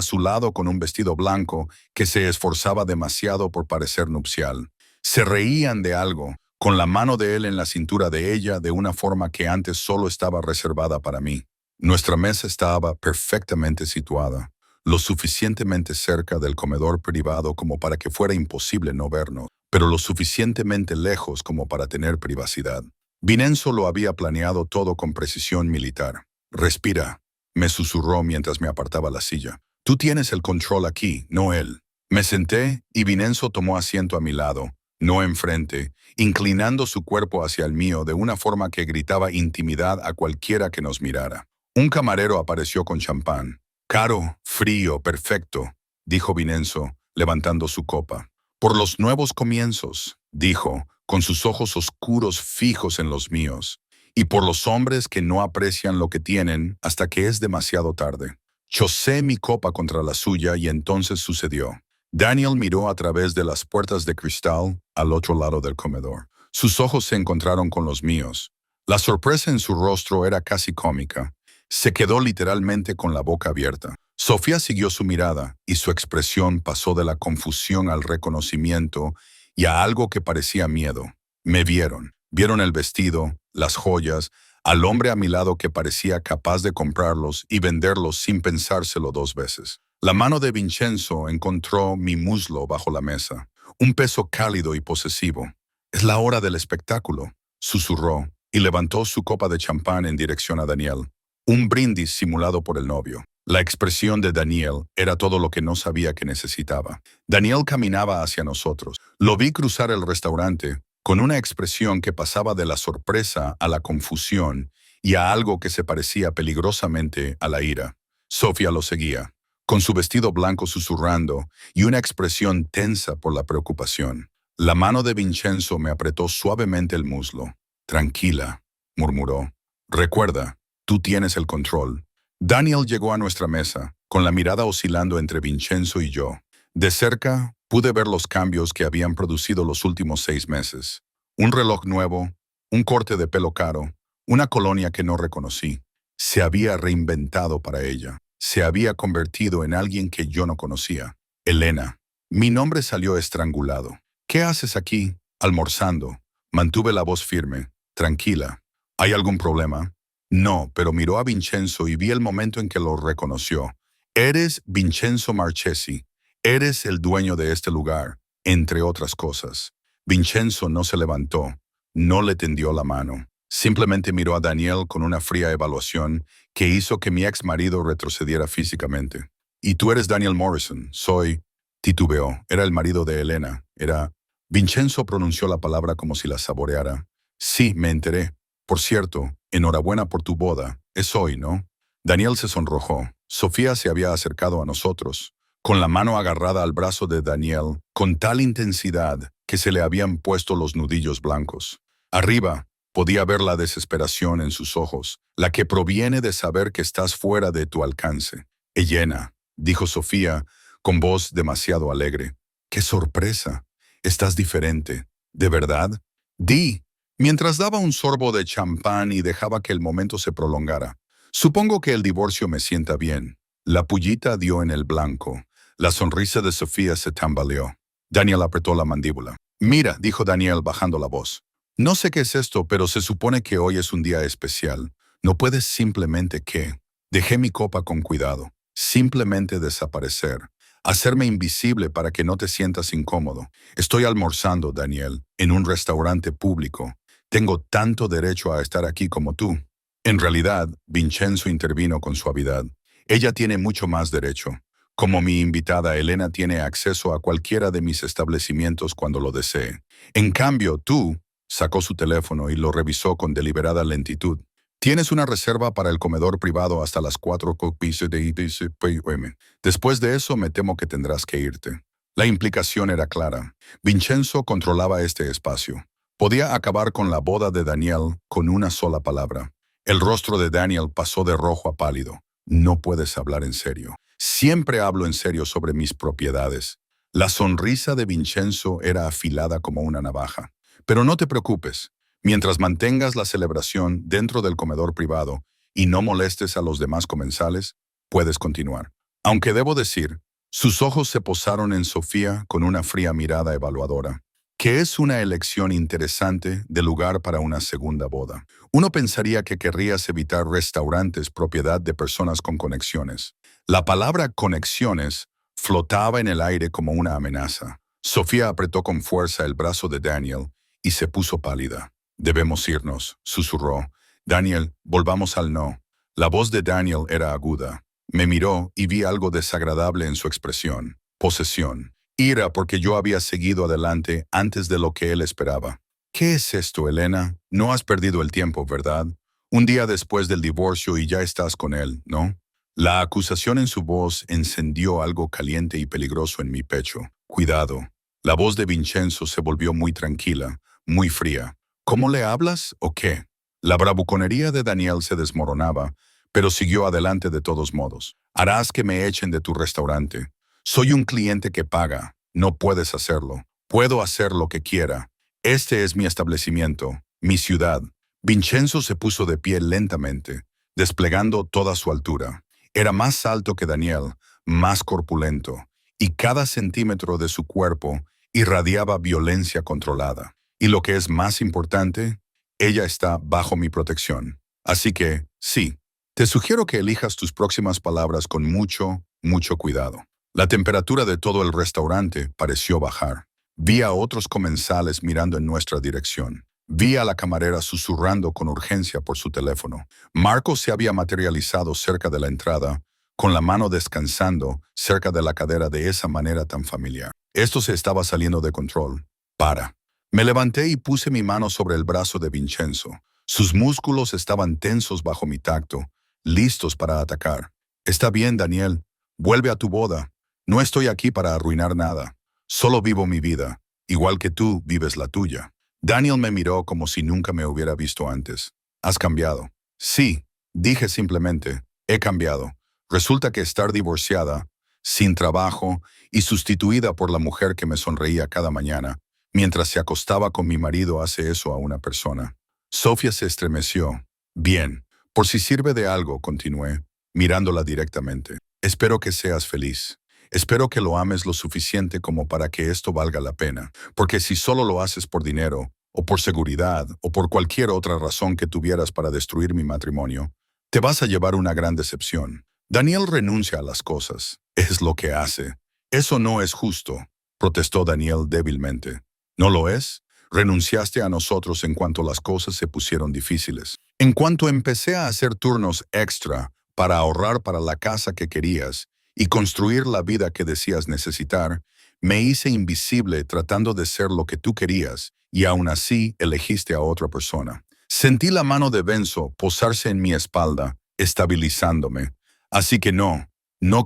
su lado con un vestido blanco que se esforzaba demasiado por parecer nupcial. Se reían de algo, con la mano de él en la cintura de ella de una forma que antes solo estaba reservada para mí. Nuestra mesa estaba perfectamente situada, lo suficientemente cerca del comedor privado como para que fuera imposible no vernos, pero lo suficientemente lejos como para tener privacidad. Vincenzo lo había planeado todo con precisión militar. «Respira», me susurró mientras me apartaba la silla. «Tú tienes el control aquí, no él». Me senté y Vincenzo tomó asiento a mi lado, no enfrente, inclinando su cuerpo hacia el mío de una forma que gritaba intimidad a cualquiera que nos mirara. Un camarero apareció con champán. «Caro, frío, perfecto», dijo Vincenzo, levantando su copa. «Por los nuevos comienzos», dijo, con sus ojos oscuros fijos en los míos, «y por los hombres que no aprecian lo que tienen hasta que es demasiado tarde». Chocé mi copa contra la suya y entonces sucedió. Daniel miró a través de las puertas de cristal al otro lado del comedor. Sus ojos se encontraron con los míos. La sorpresa en su rostro era casi cómica. Se quedó literalmente con la boca abierta. Sofía siguió su mirada y su expresión pasó de la confusión al reconocimiento y a algo que parecía miedo. Me vieron. Vieron el vestido, las joyas, al hombre a mi lado que parecía capaz de comprarlos y venderlos sin pensárselo dos veces. La mano de Vincenzo encontró mi muslo bajo la mesa, un peso cálido y posesivo. «Es la hora del espectáculo», susurró, y levantó su copa de champán en dirección a Daniel. Un brindis simulado por el novio. La expresión de Daniel era todo lo que no sabía que necesitaba. Daniel caminaba hacia nosotros. Lo vi cruzar el restaurante con una expresión que pasaba de la sorpresa a la confusión y a algo que se parecía peligrosamente a la ira. Sofía lo seguía, con su vestido blanco susurrando y una expresión tensa por la preocupación. La mano de Vincenzo me apretó suavemente el muslo. «Tranquila», murmuró. «Recuerda, tú tienes el control». Daniel llegó a nuestra mesa, con la mirada oscilando entre Vincenzo y yo. De cerca, pude ver los cambios que habían producido los últimos 6 meses. Un reloj nuevo, un corte de pelo caro, una colonia que no reconocí. Se había reinventado para ella. Se había convertido en alguien que yo no conocía. Elena. Mi nombre salió estrangulado. «¿Qué haces aquí?» «Almorzando». Mantuve la voz firme. «Tranquila. ¿Hay algún problema?» No, pero miró a Vincenzo y vi el momento en que lo reconoció. «Eres Vincenzo Marchesi. Eres el dueño de este lugar, entre otras cosas». Vincenzo no se levantó, no le tendió la mano. Simplemente miró a Daniel con una fría evaluación que hizo que mi ex marido retrocediera físicamente. «¿Y tú eres Daniel Morrison?» «Soy...» Titubeó. Era el marido de Elena. Era... Vincenzo pronunció la palabra como si la saboreara. «Sí, me enteré. Por cierto, enhorabuena por tu boda. Es hoy, ¿no?» Daniel se sonrojó. Sofía se había acercado a nosotros, con la mano agarrada al brazo de Daniel, con tal intensidad que se le habían puesto los nudillos blancos. Arriba, podía ver la desesperación en sus ojos, la que proviene de saber que estás fuera de tu alcance. «Elena», dijo Sofía, con voz demasiado alegre. «¡Qué sorpresa! Estás diferente. ¿De verdad?» «Di», mientras daba un sorbo de champán y dejaba que el momento se prolongara. «Supongo que el divorcio me sienta bien». La pullita dio en el blanco. La sonrisa de Sofía se tambaleó. Daniel apretó la mandíbula. «Mira», dijo Daniel bajando la voz. «No sé qué es esto, pero se supone que hoy es un día especial. No puedes simplemente ¿qué? Dejé mi copa con cuidado. Simplemente desaparecer. Hacerme invisible para que no te sientas incómodo. Estoy almorzando, Daniel, en un restaurante público. Tengo tanto derecho a estar aquí como tú». En realidad, Vincenzo intervino con suavidad. «Ella tiene mucho más derecho. Como mi invitada, Elena tiene acceso a cualquiera de mis establecimientos cuando lo desee. En cambio, tú», sacó su teléfono y lo revisó con deliberada lentitud, «tienes una reserva para el comedor privado hasta las 4 p.m. Después de eso, me temo que tendrás que irte». La implicación era clara. Vincenzo controlaba este espacio. Podía acabar con la boda de Daniel con una sola palabra. El rostro de Daniel pasó de rojo a pálido. «No puedes hablar en serio». «Siempre hablo en serio sobre mis propiedades». La sonrisa de Vincenzo era afilada como una navaja. «Pero no te preocupes. Mientras mantengas la celebración dentro del comedor privado y no molestes a los demás comensales, puedes continuar». Aunque debo decir, sus ojos se posaron en Sofía con una fría mirada evaluadora. que es una elección interesante de lugar para una segunda boda. Uno pensaría que querrías evitar restaurantes propiedad de personas con conexiones. La palabra conexiones flotaba en el aire como una amenaza. Sofía apretó con fuerza el brazo de Daniel y se puso pálida. Debemos irnos, susurró. Daniel, volvamos al no. La voz de Daniel era aguda. Me miró y vi algo desagradable en su expresión. Posesión. Ira porque yo había seguido adelante antes de lo que él esperaba. ¿Qué es esto, Elena? No has perdido el tiempo, ¿verdad? Un día después del divorcio y ya estás con él, ¿no? La acusación en su voz encendió algo caliente y peligroso en mi pecho. Cuidado. La voz de Vincenzo se volvió muy tranquila, muy fría. ¿Cómo le hablas o qué? La bravuconería de Daniel se desmoronaba, pero siguió adelante de todos modos. Harás que me echen de tu restaurante. Soy un cliente que paga. No puedes hacerlo. Puedo hacer lo que quiera. Este es mi establecimiento, mi ciudad. Vincenzo se puso de pie lentamente, desplegando toda su altura. Era más alto que Daniel, más corpulento, y cada centímetro de su cuerpo irradiaba violencia controlada. Y lo que es más importante, ella está bajo mi protección. Así que, sí, te sugiero que elijas tus próximas palabras con mucho, mucho cuidado. La temperatura de todo el restaurante pareció bajar. Vi a otros comensales mirando en nuestra dirección. Vi a la camarera susurrando con urgencia por su teléfono. Marcos se había materializado cerca de la entrada, con la mano descansando cerca de la cadera de esa manera tan familiar. Esto se estaba saliendo de control. Para. Me levanté y puse mi mano sobre el brazo de Vincenzo. Sus músculos estaban tensos bajo mi tacto, listos para atacar. Está bien, Daniel. Vuelve a tu boda. No estoy aquí para arruinar nada. Solo vivo mi vida, igual que tú vives la tuya. Daniel me miró como si nunca me hubiera visto antes. ¿Has cambiado? Sí, dije simplemente, he cambiado. Resulta que estar divorciada, sin trabajo y sustituida por la mujer que me sonreía cada mañana, mientras se acostaba con mi marido hace eso a una persona. Sofía se estremeció. Bien, por si sirve de algo, continué, mirándola directamente. Espero que seas feliz. Espero que lo ames lo suficiente como para que esto valga la pena, porque si solo lo haces por dinero, o por seguridad, o por cualquier otra razón que tuvieras para destruir mi matrimonio, te vas a llevar una gran decepción. Daniel renuncia a las cosas. Es lo que hace. Eso no es justo, protestó Daniel débilmente. ¿No lo es? Renunciaste a nosotros en cuanto las cosas se pusieron difíciles. En cuanto empecé a hacer turnos extra para ahorrar para la casa que querías, y construir la vida que decías necesitar, me hice invisible tratando de ser lo que tú querías y aún así elegiste a otra persona. Sentí la mano de Benzo posarse en mi espalda, estabilizándome. Así que no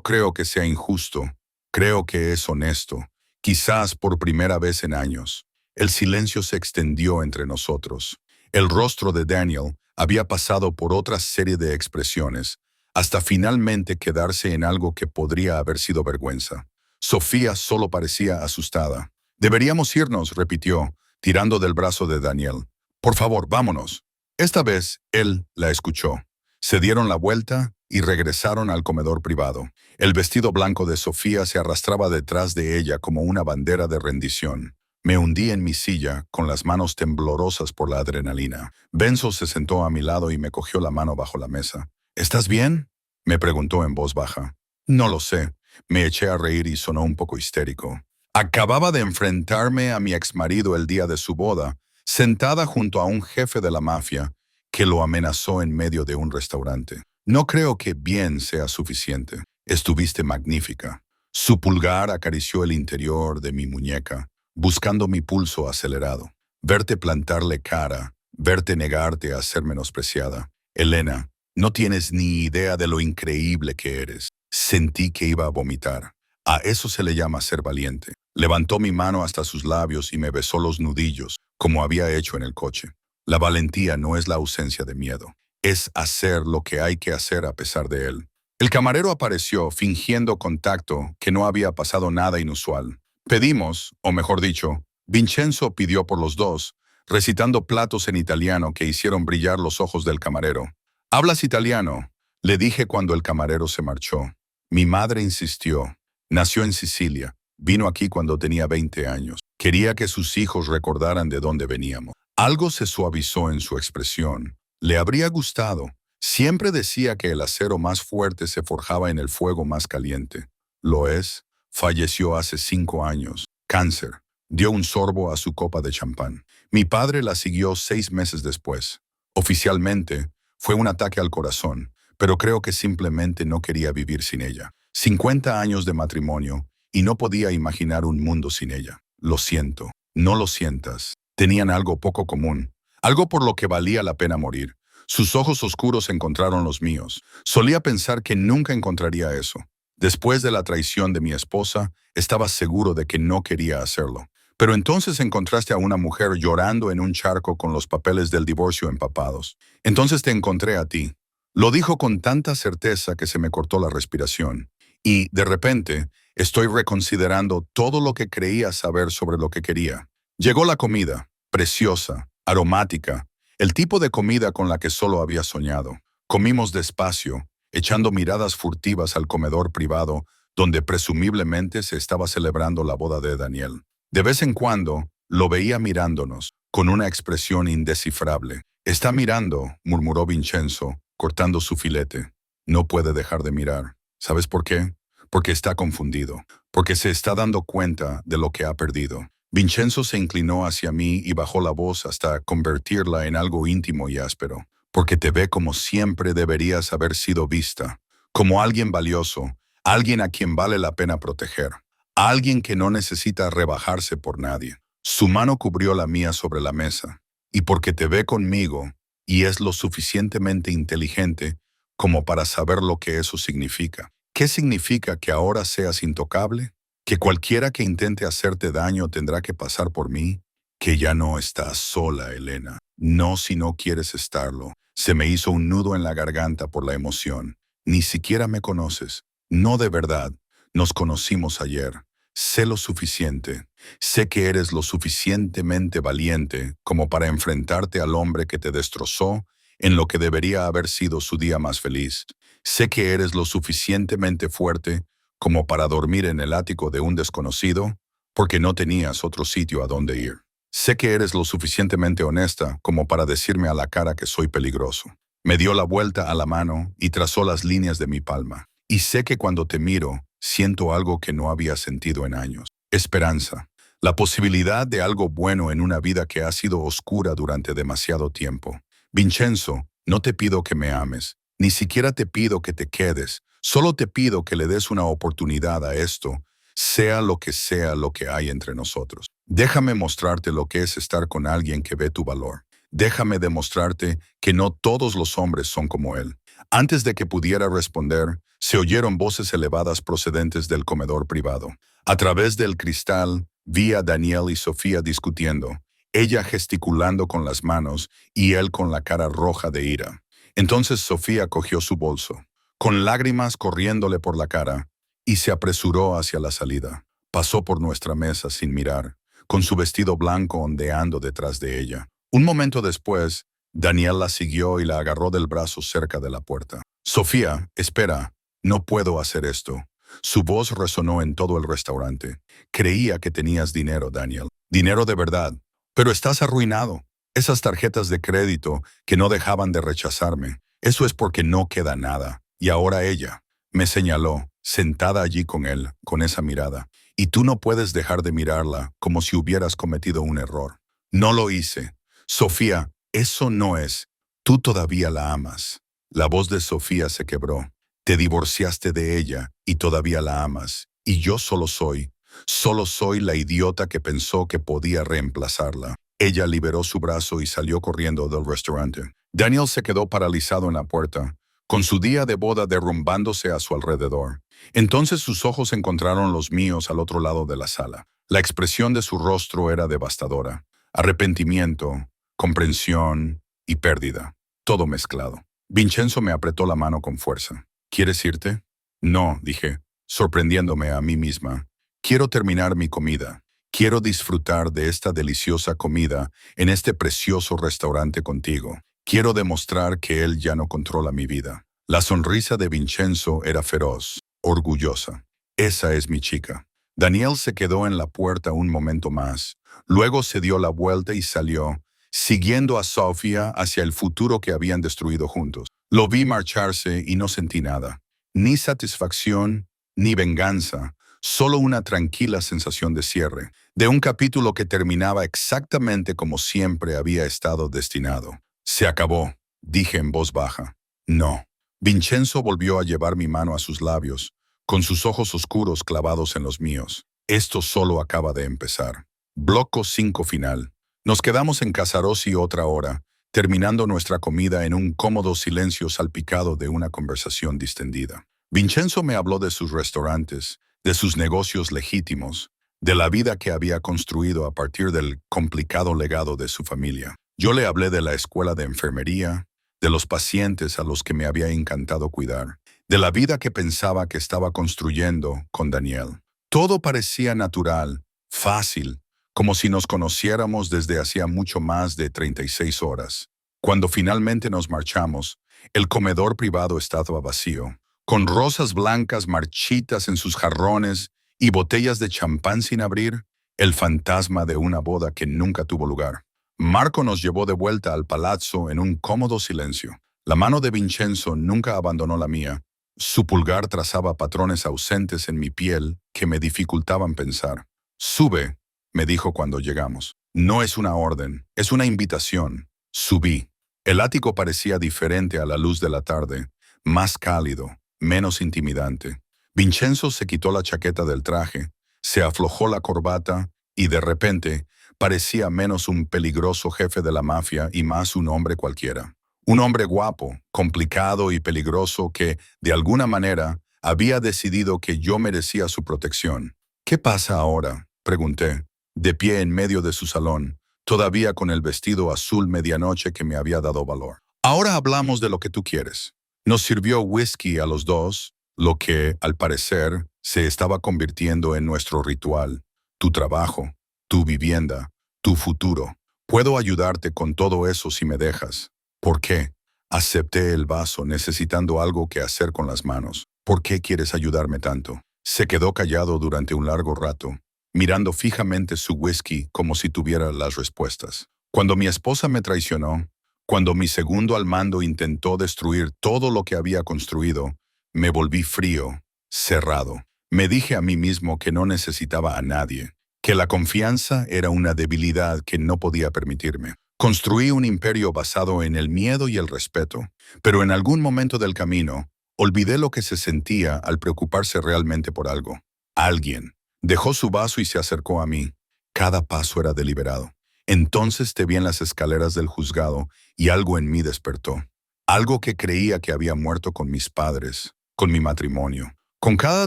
creo que sea injusto. Creo que es honesto. Quizás por primera vez en años. El silencio se extendió entre nosotros. El rostro de Daniel había pasado por otra serie de expresiones, hasta finalmente quedarse en algo que podría haber sido vergüenza. Sofía solo parecía asustada. Deberíamos irnos, repitió, tirando del brazo de Daniel. Por favor, vámonos. Esta vez, él la escuchó. Se dieron la vuelta y regresaron al comedor privado. El vestido blanco de Sofía se arrastraba detrás de ella como una bandera de rendición. Me hundí en mi silla, con las manos temblorosas por la adrenalina. Benzo se sentó a mi lado y me cogió la mano bajo la mesa. ¿Estás bien?, me preguntó en voz baja. No lo sé. Me eché a reír y sonó un poco histérico. Acababa de enfrentarme a mi exmarido el día de su boda, sentada junto a un jefe de la mafia que lo amenazó en medio de un restaurante. No creo que bien sea suficiente. Estuviste magnífica. Su pulgar acarició el interior de mi muñeca, buscando mi pulso acelerado. Verte plantarle cara, verte negarte a ser menospreciada. Elena, no tienes ni idea de lo increíble que eres. Sentí que iba a vomitar. A eso se le llama ser valiente. Levantó mi mano hasta sus labios y me besó los nudillos, como había hecho en el coche. La valentía no es la ausencia de miedo. Es hacer lo que hay que hacer a pesar de él. El camarero apareció, fingiendo contacto, que no había pasado nada inusual. Pedimos, o mejor dicho, Vincenzo pidió por los dos, recitando platos en italiano que hicieron brillar los ojos del camarero. «¿Hablas italiano?», le dije cuando el camarero se marchó. Mi madre insistió. Nació en Sicilia. Vino aquí cuando tenía 20 años. Quería que sus hijos recordaran de dónde veníamos. Algo se suavizó en su expresión. Le habría gustado. Siempre decía que el acero más fuerte se forjaba en el fuego más caliente. Lo es. Falleció hace 5 años. Cáncer. Dio un sorbo a su copa de champán. Mi padre la siguió 6 meses después. Oficialmente, fue un ataque al corazón, pero creo que simplemente no quería vivir sin ella. 50 años de matrimonio, y no podía imaginar un mundo sin ella. Lo siento. No lo sientas. Tenían algo poco común, algo por lo que valía la pena morir. Sus ojos oscuros encontraron los míos. Solía pensar que nunca encontraría eso. Después de la traición de mi esposa, estaba seguro de que no quería hacerlo. Pero entonces encontraste a una mujer llorando en un charco con los papeles del divorcio empapados. Entonces te encontré a ti. Lo dijo con tanta certeza que se me cortó la respiración. Y, de repente, estoy reconsiderando todo lo que creía saber sobre lo que quería. Llegó la comida, preciosa, aromática, el tipo de comida con la que solo había soñado. Comimos despacio, echando miradas furtivas al comedor privado donde presumiblemente se estaba celebrando la boda de Daniel. De vez en cuando, lo veía mirándonos, con una expresión indescifrable. «Está mirando», murmuró Vincenzo, cortando su filete. No puede dejar de mirar. ¿Sabes por qué? Porque está confundido, porque se está dando cuenta de lo que ha perdido. Vincenzo se inclinó hacia mí y bajó la voz hasta convertirla en algo íntimo y áspero. Porque te ve como siempre deberías haber sido vista, como alguien valioso, alguien a quien vale la pena proteger, alguien que no necesita rebajarse por nadie. Su mano cubrió la mía sobre la mesa, y porque te ve conmigo y es lo suficientemente inteligente como para saber lo que eso significa. ¿Qué significa que ahora seas intocable? ¿Que cualquiera que intente hacerte daño tendrá que pasar por mí? Que ya no estás sola, Elena. No si no quieres estarlo. Se me hizo un nudo en la garganta por la emoción. Ni siquiera me conoces. No de verdad. Nos conocimos ayer. Sé lo suficiente. Sé que eres lo suficientemente valiente como para enfrentarte al hombre que te destrozó en lo que debería haber sido su día más feliz. Sé que eres lo suficientemente fuerte como para dormir en el ático de un desconocido porque no tenías otro sitio a donde ir. Sé que eres lo suficientemente honesta como para decirme a la cara que soy peligroso. Me dio la vuelta a la mano y trazó las líneas de mi palma. Y sé que cuando te miro, siento algo que no había sentido en años. Esperanza. La posibilidad de algo bueno en una vida que ha sido oscura durante demasiado tiempo. Vincenzo, no te pido que me ames. Ni siquiera te pido que te quedes. Solo te pido que le des una oportunidad a esto, sea lo que hay entre nosotros. Déjame mostrarte lo que es estar con alguien que ve tu valor. Déjame demostrarte que no todos los hombres son como él. Antes de que pudiera responder, se oyeron voces elevadas procedentes del comedor privado. A través del cristal, vi a Daniel y Sofía discutiendo, ella gesticulando con las manos y él con la cara roja de ira. Entonces Sofía cogió su bolso, con lágrimas corriéndole por la cara, y se apresuró hacia la salida. Pasó por nuestra mesa sin mirar, con su vestido blanco ondeando detrás de ella. Un momento después, Daniel la siguió y la agarró del brazo cerca de la puerta. «Sofía, espera, no puedo hacer esto». Su voz resonó en todo el restaurante. «Creía que tenías dinero, Daniel. Dinero de verdad. Pero estás arruinado. Esas tarjetas de crédito que no dejaban de rechazarme. Eso es porque no queda nada. Y ahora ella», me señaló, sentada allí con él, con esa mirada. «Y tú no puedes dejar de mirarla como si hubieras cometido un error». «No lo hice. Sofía, eso no es. Tú todavía la amas». La voz de Sofía se quebró. «Te divorciaste de ella y todavía la amas. Y yo solo soy la idiota que pensó que podía reemplazarla». Ella liberó su brazo y salió corriendo del restaurante. Daniel se quedó paralizado en la puerta, con su día de boda derrumbándose a su alrededor. Entonces sus ojos encontraron los míos al otro lado de la sala. La expresión de su rostro era devastadora. Arrepentimiento, comprensión y pérdida. Todo mezclado. Vincenzo me apretó la mano con fuerza. «¿Quieres irte?» «No», dije, sorprendiéndome a mí misma. «Quiero terminar mi comida. Quiero disfrutar de esta deliciosa comida en este precioso restaurante contigo. Quiero demostrar que él ya no controla mi vida». La sonrisa de Vincenzo era feroz, orgullosa. «Esa es mi chica». Daniel se quedó en la puerta un momento más. Luego se dio la vuelta y salió, siguiendo a Sofía hacia el futuro que habían destruido juntos. Lo vi marcharse y no sentí nada. Ni satisfacción, ni venganza, solo una tranquila sensación de cierre, de un capítulo que terminaba exactamente como siempre había estado destinado. Se acabó, dije en voz baja. No. Vincenzo volvió a llevar mi mano a sus labios, con sus ojos oscuros clavados en los míos. Esto solo acaba de empezar. Bloco 5 final. Nos quedamos en Casarosi otra hora, terminando nuestra comida en un cómodo silencio salpicado de una conversación distendida. Vincenzo me habló de sus restaurantes, de sus negocios legítimos, de la vida que había construido a partir del complicado legado de su familia. Yo le hablé de la escuela de enfermería, de los pacientes a los que me había encantado cuidar, de la vida que pensaba que estaba construyendo con Daniel. Todo parecía natural, fácil, como si nos conociéramos desde hacía mucho más de 36 horas. Cuando finalmente nos marchamos, el comedor privado estaba vacío, con rosas blancas marchitas en sus jarrones y botellas de champán sin abrir, el fantasma de una boda que nunca tuvo lugar. Marco nos llevó de vuelta al palazzo en un cómodo silencio. La mano de Vincenzo nunca abandonó la mía. Su pulgar trazaba patrones ausentes en mi piel que me dificultaban pensar. Sube, me dijo cuando llegamos. No es una orden, es una invitación. Subí. El ático parecía diferente a la luz de la tarde, más cálido, menos intimidante. Vincenzo se quitó la chaqueta del traje, se aflojó la corbata y de repente parecía menos un peligroso jefe de la mafia y más un hombre cualquiera. Un hombre guapo, complicado y peligroso que, de alguna manera, había decidido que yo merecía su protección. ¿Qué pasa ahora?, pregunté, de pie en medio de su salón, todavía con el vestido azul medianoche que me había dado valor. Ahora hablamos de lo que tú quieres. Nos sirvió whisky a los dos, lo que, al parecer, se estaba convirtiendo en nuestro ritual. Tu trabajo, tu vivienda, tu futuro. Puedo ayudarte con todo eso si me dejas. ¿Por qué? Acepté el vaso necesitando algo que hacer con las manos. ¿Por qué quieres ayudarme tanto? Se quedó callado durante un largo rato, mirando fijamente su whisky como si tuviera las respuestas. Cuando mi esposa me traicionó, cuando mi segundo al mando intentó destruir todo lo que había construido, me volví frío, cerrado. Me dije a mí mismo que no necesitaba a nadie, que la confianza era una debilidad que no podía permitirme. Construí un imperio basado en el miedo y el respeto, pero en algún momento del camino, olvidé lo que se sentía al preocuparse realmente por algo. Alguien dejó su vaso y se acercó a mí. Cada paso era deliberado. Entonces te vi en las escaleras del juzgado y algo en mí despertó. Algo que creía que había muerto con mis padres, con mi matrimonio. Con cada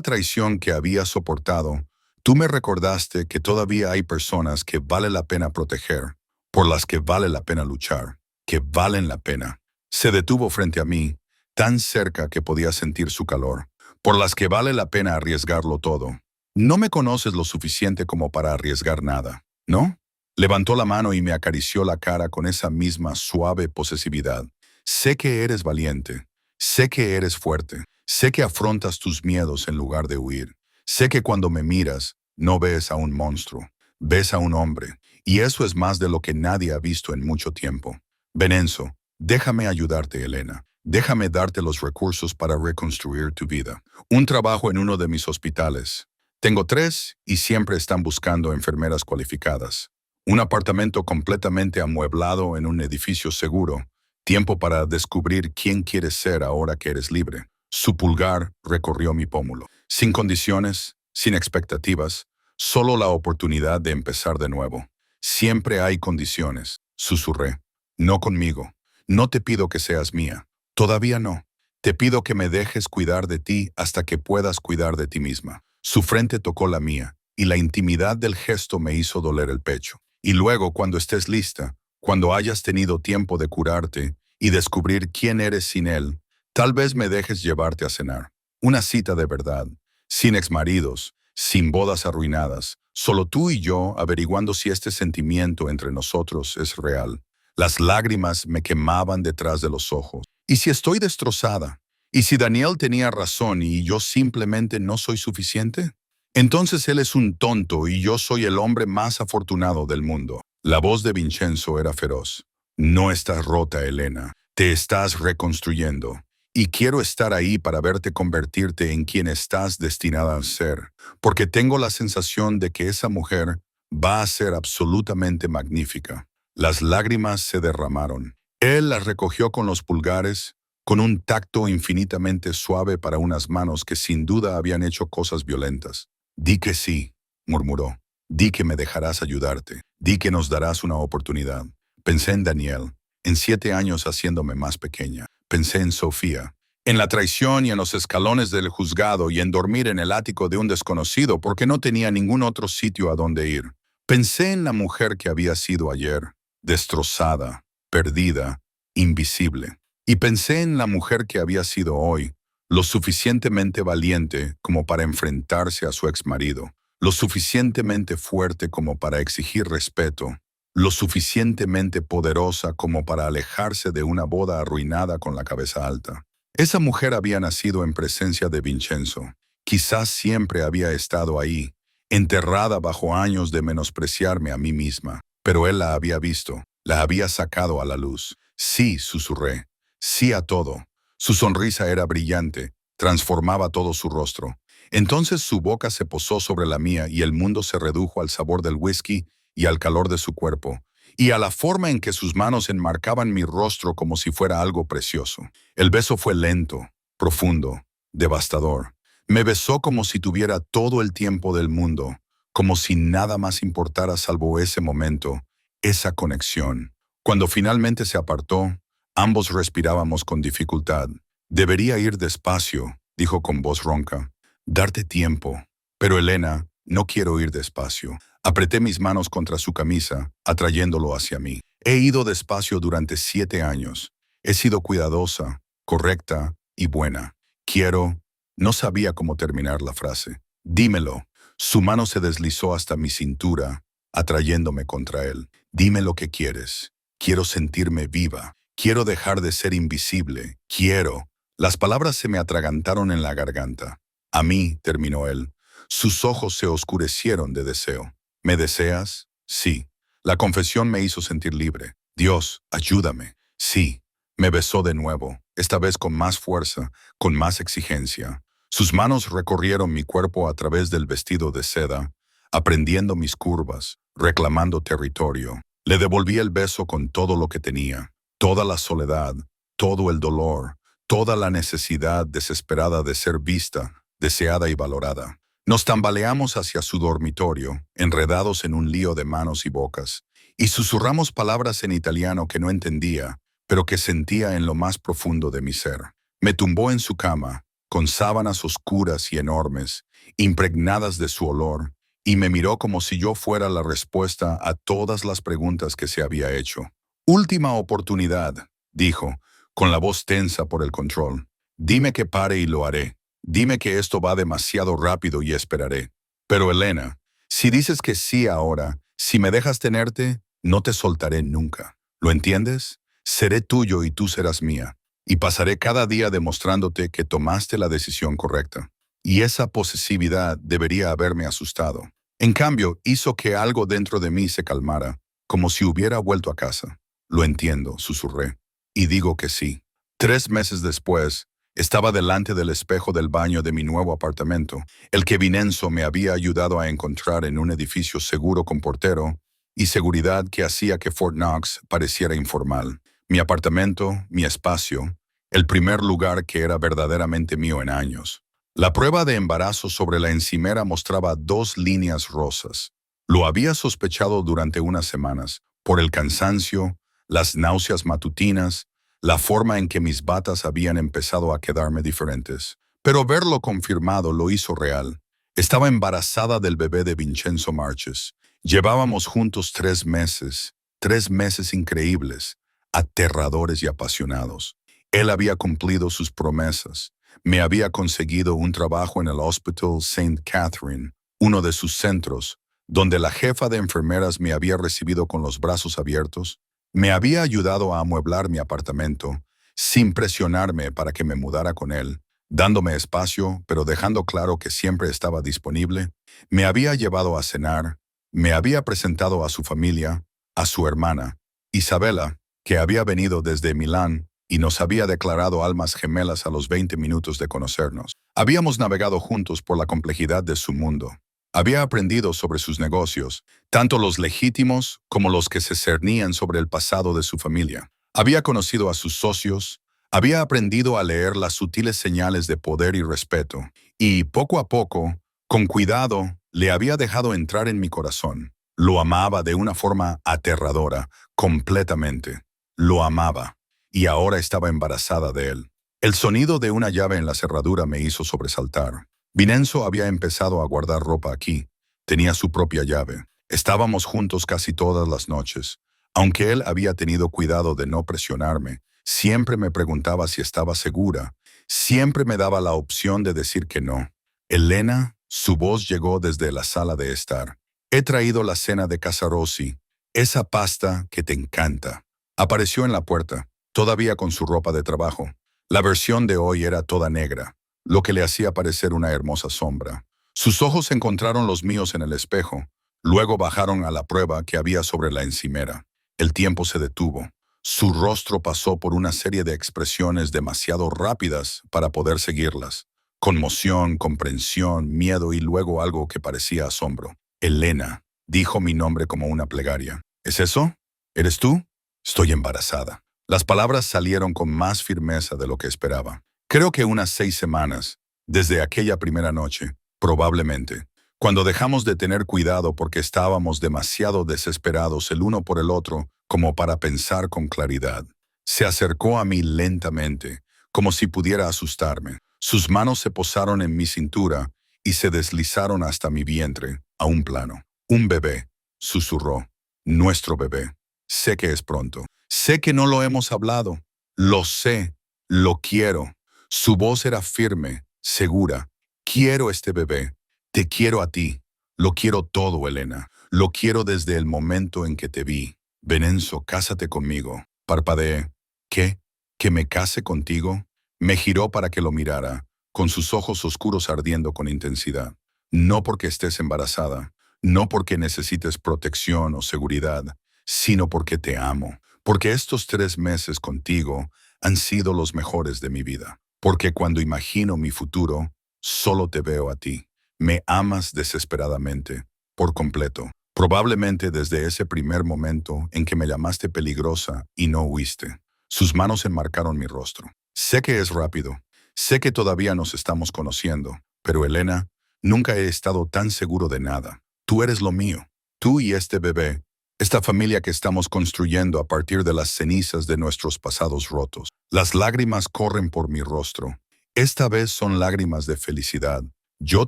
traición que había soportado, tú me recordaste que todavía hay personas que vale la pena proteger, por las que vale la pena luchar, que valen la pena. Se detuvo frente a mí, tan cerca que podía sentir su calor, por las que vale la pena arriesgarlo todo. No me conoces lo suficiente como para arriesgar nada, ¿no? Levantó la mano y me acarició la cara con esa misma suave posesividad. Sé que eres valiente, sé que eres fuerte, sé que afrontas tus miedos en lugar de huir. Sé que cuando me miras, no ves a un monstruo, ves a un hombre, y eso es más de lo que nadie ha visto en mucho tiempo. Venenzo, déjame ayudarte, Elena. Déjame darte los recursos para reconstruir tu vida. Un trabajo en uno de mis hospitales. Tengo 3 y siempre están buscando enfermeras cualificadas. Un apartamento completamente amueblado en un edificio seguro. Tiempo para descubrir quién quieres ser ahora que eres libre. Su pulgar recorrió mi pómulo. Sin condiciones, sin expectativas, solo la oportunidad de empezar de nuevo. Siempre hay condiciones, susurré. No conmigo. No te pido que seas mía. Todavía no. Te pido que me dejes cuidar de ti hasta que puedas cuidar de ti misma. Su frente tocó la mía, y la intimidad del gesto me hizo doler el pecho. Y luego, cuando estés lista, cuando hayas tenido tiempo de curarte y descubrir quién eres sin él, tal vez me dejes llevarte a cenar. Una cita de verdad, sin exmaridos, sin bodas arruinadas, solo tú y yo averiguando si este sentimiento entre nosotros es real. Las lágrimas me quemaban detrás de los ojos. ¿Y si estoy destrozada? ¿Y si Daniel tenía razón y yo simplemente no soy suficiente? Entonces él es un tonto y yo soy el hombre más afortunado del mundo. La voz de Vincenzo era feroz. No estás rota, Elena. Te estás reconstruyendo. Y quiero estar ahí para verte convertirte en quien estás destinada a ser. Porque tengo la sensación de que esa mujer va a ser absolutamente magnífica. Las lágrimas se derramaron. Él las recogió con los pulgares, con un tacto infinitamente suave para unas manos que sin duda habían hecho cosas violentas. Di que sí, murmuró. Di que me dejarás ayudarte. Di que nos darás una oportunidad. Pensé en Daniel, en 7 años haciéndome más pequeña. Pensé en Sofía, en la traición y en los escalones del juzgado y en dormir en el ático de un desconocido porque no tenía ningún otro sitio a donde ir. Pensé en la mujer que había sido ayer, destrozada, perdida, invisible. Y pensé en la mujer que había sido hoy, lo suficientemente valiente como para enfrentarse a su exmarido, lo suficientemente fuerte como para exigir respeto, lo suficientemente poderosa como para alejarse de una boda arruinada con la cabeza alta. Esa mujer había nacido en presencia de Vincenzo. Quizás siempre había estado ahí, enterrada bajo años de menospreciarme a mí misma, pero él la había visto, la había sacado a la luz. Sí, susurré, sí a todo. Su sonrisa era brillante, transformaba todo su rostro. Entonces su boca se posó sobre la mía y el mundo se redujo al sabor del whisky y al calor de su cuerpo, y a la forma en que sus manos enmarcaban mi rostro como si fuera algo precioso. El beso fue lento, profundo, devastador. Me besó como si tuviera todo el tiempo del mundo, como si nada más importara salvo ese momento, esa conexión. Cuando finalmente se apartó, ambos respirábamos con dificultad. Debería ir despacio, dijo con voz ronca. Darte tiempo. Pero Elena, no quiero ir despacio. Apreté mis manos contra su camisa, atrayéndolo hacia mí. He ido despacio durante 7 años. He sido cuidadosa, correcta y buena. Quiero... No sabía cómo terminar la frase. Dímelo. Su mano se deslizó hasta mi cintura, atrayéndome contra él. Dime lo que quieres. Quiero sentirme viva. Quiero dejar de ser invisible. Quiero. Las palabras se me atragantaron en la garganta. A mí, terminó él. Sus ojos se oscurecieron de deseo. ¿Me deseas? Sí. La confesión me hizo sentir libre. Dios, ayúdame. Sí. Me besó de nuevo, esta vez con más fuerza, con más exigencia. Sus manos recorrieron mi cuerpo a través del vestido de seda, aprendiendo mis curvas, reclamando territorio. Le devolví el beso con todo lo que tenía, toda la soledad, todo el dolor, toda la necesidad desesperada de ser vista, deseada y valorada. Nos tambaleamos hacia su dormitorio, enredados en un lío de manos y bocas, y susurramos palabras en italiano que no entendía, pero que sentía en lo más profundo de mi ser. Me tumbó en su cama, con sábanas oscuras y enormes, impregnadas de su olor, y me miró como si yo fuera la respuesta a todas las preguntas que se había hecho. Última oportunidad, dijo, con la voz tensa por el control. Dime que pare y lo haré. Dime que esto va demasiado rápido y esperaré. Pero Elena, si dices que sí ahora, si me dejas tenerte, no te soltaré nunca. ¿Lo entiendes? Seré tuyo y tú serás mía. Y pasaré cada día demostrándote que tomaste la decisión correcta. Y esa posesividad debería haberme asustado. En cambio, hizo que algo dentro de mí se calmara, como si hubiera vuelto a casa. Lo entiendo, susurré. Y digo que sí. 3 meses después, estaba delante del espejo del baño de mi nuevo apartamento, el que Vincenzo me había ayudado a encontrar en un edificio seguro con portero y seguridad que hacía que Fort Knox pareciera informal. Mi apartamento, mi espacio, el primer lugar que era verdaderamente mío en años. La prueba de embarazo sobre la encimera mostraba 2 líneas rosas. Lo había sospechado durante unas semanas, por el cansancio, las náuseas matutinas, la forma en que mis batas habían empezado a quedarme diferentes. Pero verlo confirmado lo hizo real. Estaba embarazada del bebé de Vincenzo Marches. Llevábamos juntos 3 meses, 3 meses increíbles, aterradores y apasionados. Él había cumplido sus promesas. Me había conseguido un trabajo en el Hospital St. Catherine, uno de sus centros, donde la jefa de enfermeras me había recibido con los brazos abiertos. Me había ayudado a amueblar mi apartamento, sin presionarme para que me mudara con él, dándome espacio, pero dejando claro que siempre estaba disponible. Me había llevado a cenar, me había presentado a su familia, a su hermana, Isabela, que había venido desde Milán y nos había declarado almas gemelas a los 20 minutos de conocernos. Habíamos navegado juntos por la complejidad de su mundo. Había aprendido sobre sus negocios, tanto los legítimos como los que se cernían sobre el pasado de su familia. Había conocido a sus socios, había aprendido a leer las sutiles señales de poder y respeto, y poco a poco, con cuidado, le había dejado entrar en mi corazón. Lo amaba de una forma aterradora, completamente. Lo amaba, y ahora estaba embarazada de él. El sonido de una llave en la cerradura me hizo sobresaltar. Vincenzo había empezado a guardar ropa aquí. Tenía su propia llave. Estábamos juntos casi todas las noches. Aunque él había tenido cuidado de no presionarme, siempre me preguntaba si estaba segura. Siempre me daba la opción de decir que no. Elena, su voz llegó desde la sala de estar. He traído la cena de Casarossi, esa pasta que te encanta. Apareció en la puerta, todavía con su ropa de trabajo. La versión de hoy era toda negra, lo que le hacía parecer una hermosa sombra. Sus ojos encontraron los míos en el espejo, luego bajaron a la prueba que había sobre la encimera. El tiempo se detuvo. Su rostro pasó por una serie de expresiones demasiado rápidas para poder seguirlas. Conmoción, comprensión, miedo y luego algo que parecía asombro. Elena, dijo mi nombre como una plegaria. ¿Es eso? ¿Eres tú? Estoy embarazada. Las palabras salieron con más firmeza de lo que esperaba. Creo que unas 6 semanas, desde aquella primera noche, probablemente. Cuando dejamos de tener cuidado porque estábamos demasiado desesperados el uno por el otro como para pensar con claridad. Se acercó a mí lentamente, como si pudiera asustarme. Sus manos se posaron en mi cintura y se deslizaron hasta mi vientre, a un plano. Un bebé, susurró. Nuestro bebé. Sé que es pronto. Sé que no lo hemos hablado. Lo sé. Lo quiero. Su voz era firme, segura. Quiero este bebé. Te quiero a ti. Lo quiero todo, Elena. Lo quiero desde el momento en que te vi. Vincenzo, cásate conmigo. Parpadeé. ¿Qué? ¿Que me case contigo? Me giró para que lo mirara, con sus ojos oscuros ardiendo con intensidad. No porque estés embarazada, no porque necesites protección o seguridad, sino porque te amo. Porque estos 3 meses contigo han sido los mejores de mi vida. Porque cuando imagino mi futuro, solo te veo a ti. Me amas desesperadamente, por completo. Probablemente desde ese primer momento en que me llamaste peligrosa y no huiste. Sus manos enmarcaron mi rostro. Sé que es rápido. Sé que todavía nos estamos conociendo. Pero Elena, nunca he estado tan seguro de nada. Tú eres lo mío. Tú y este bebé. Esta familia que estamos construyendo a partir de las cenizas de nuestros pasados rotos. Las lágrimas corren por mi rostro. Esta vez son lágrimas de felicidad. Yo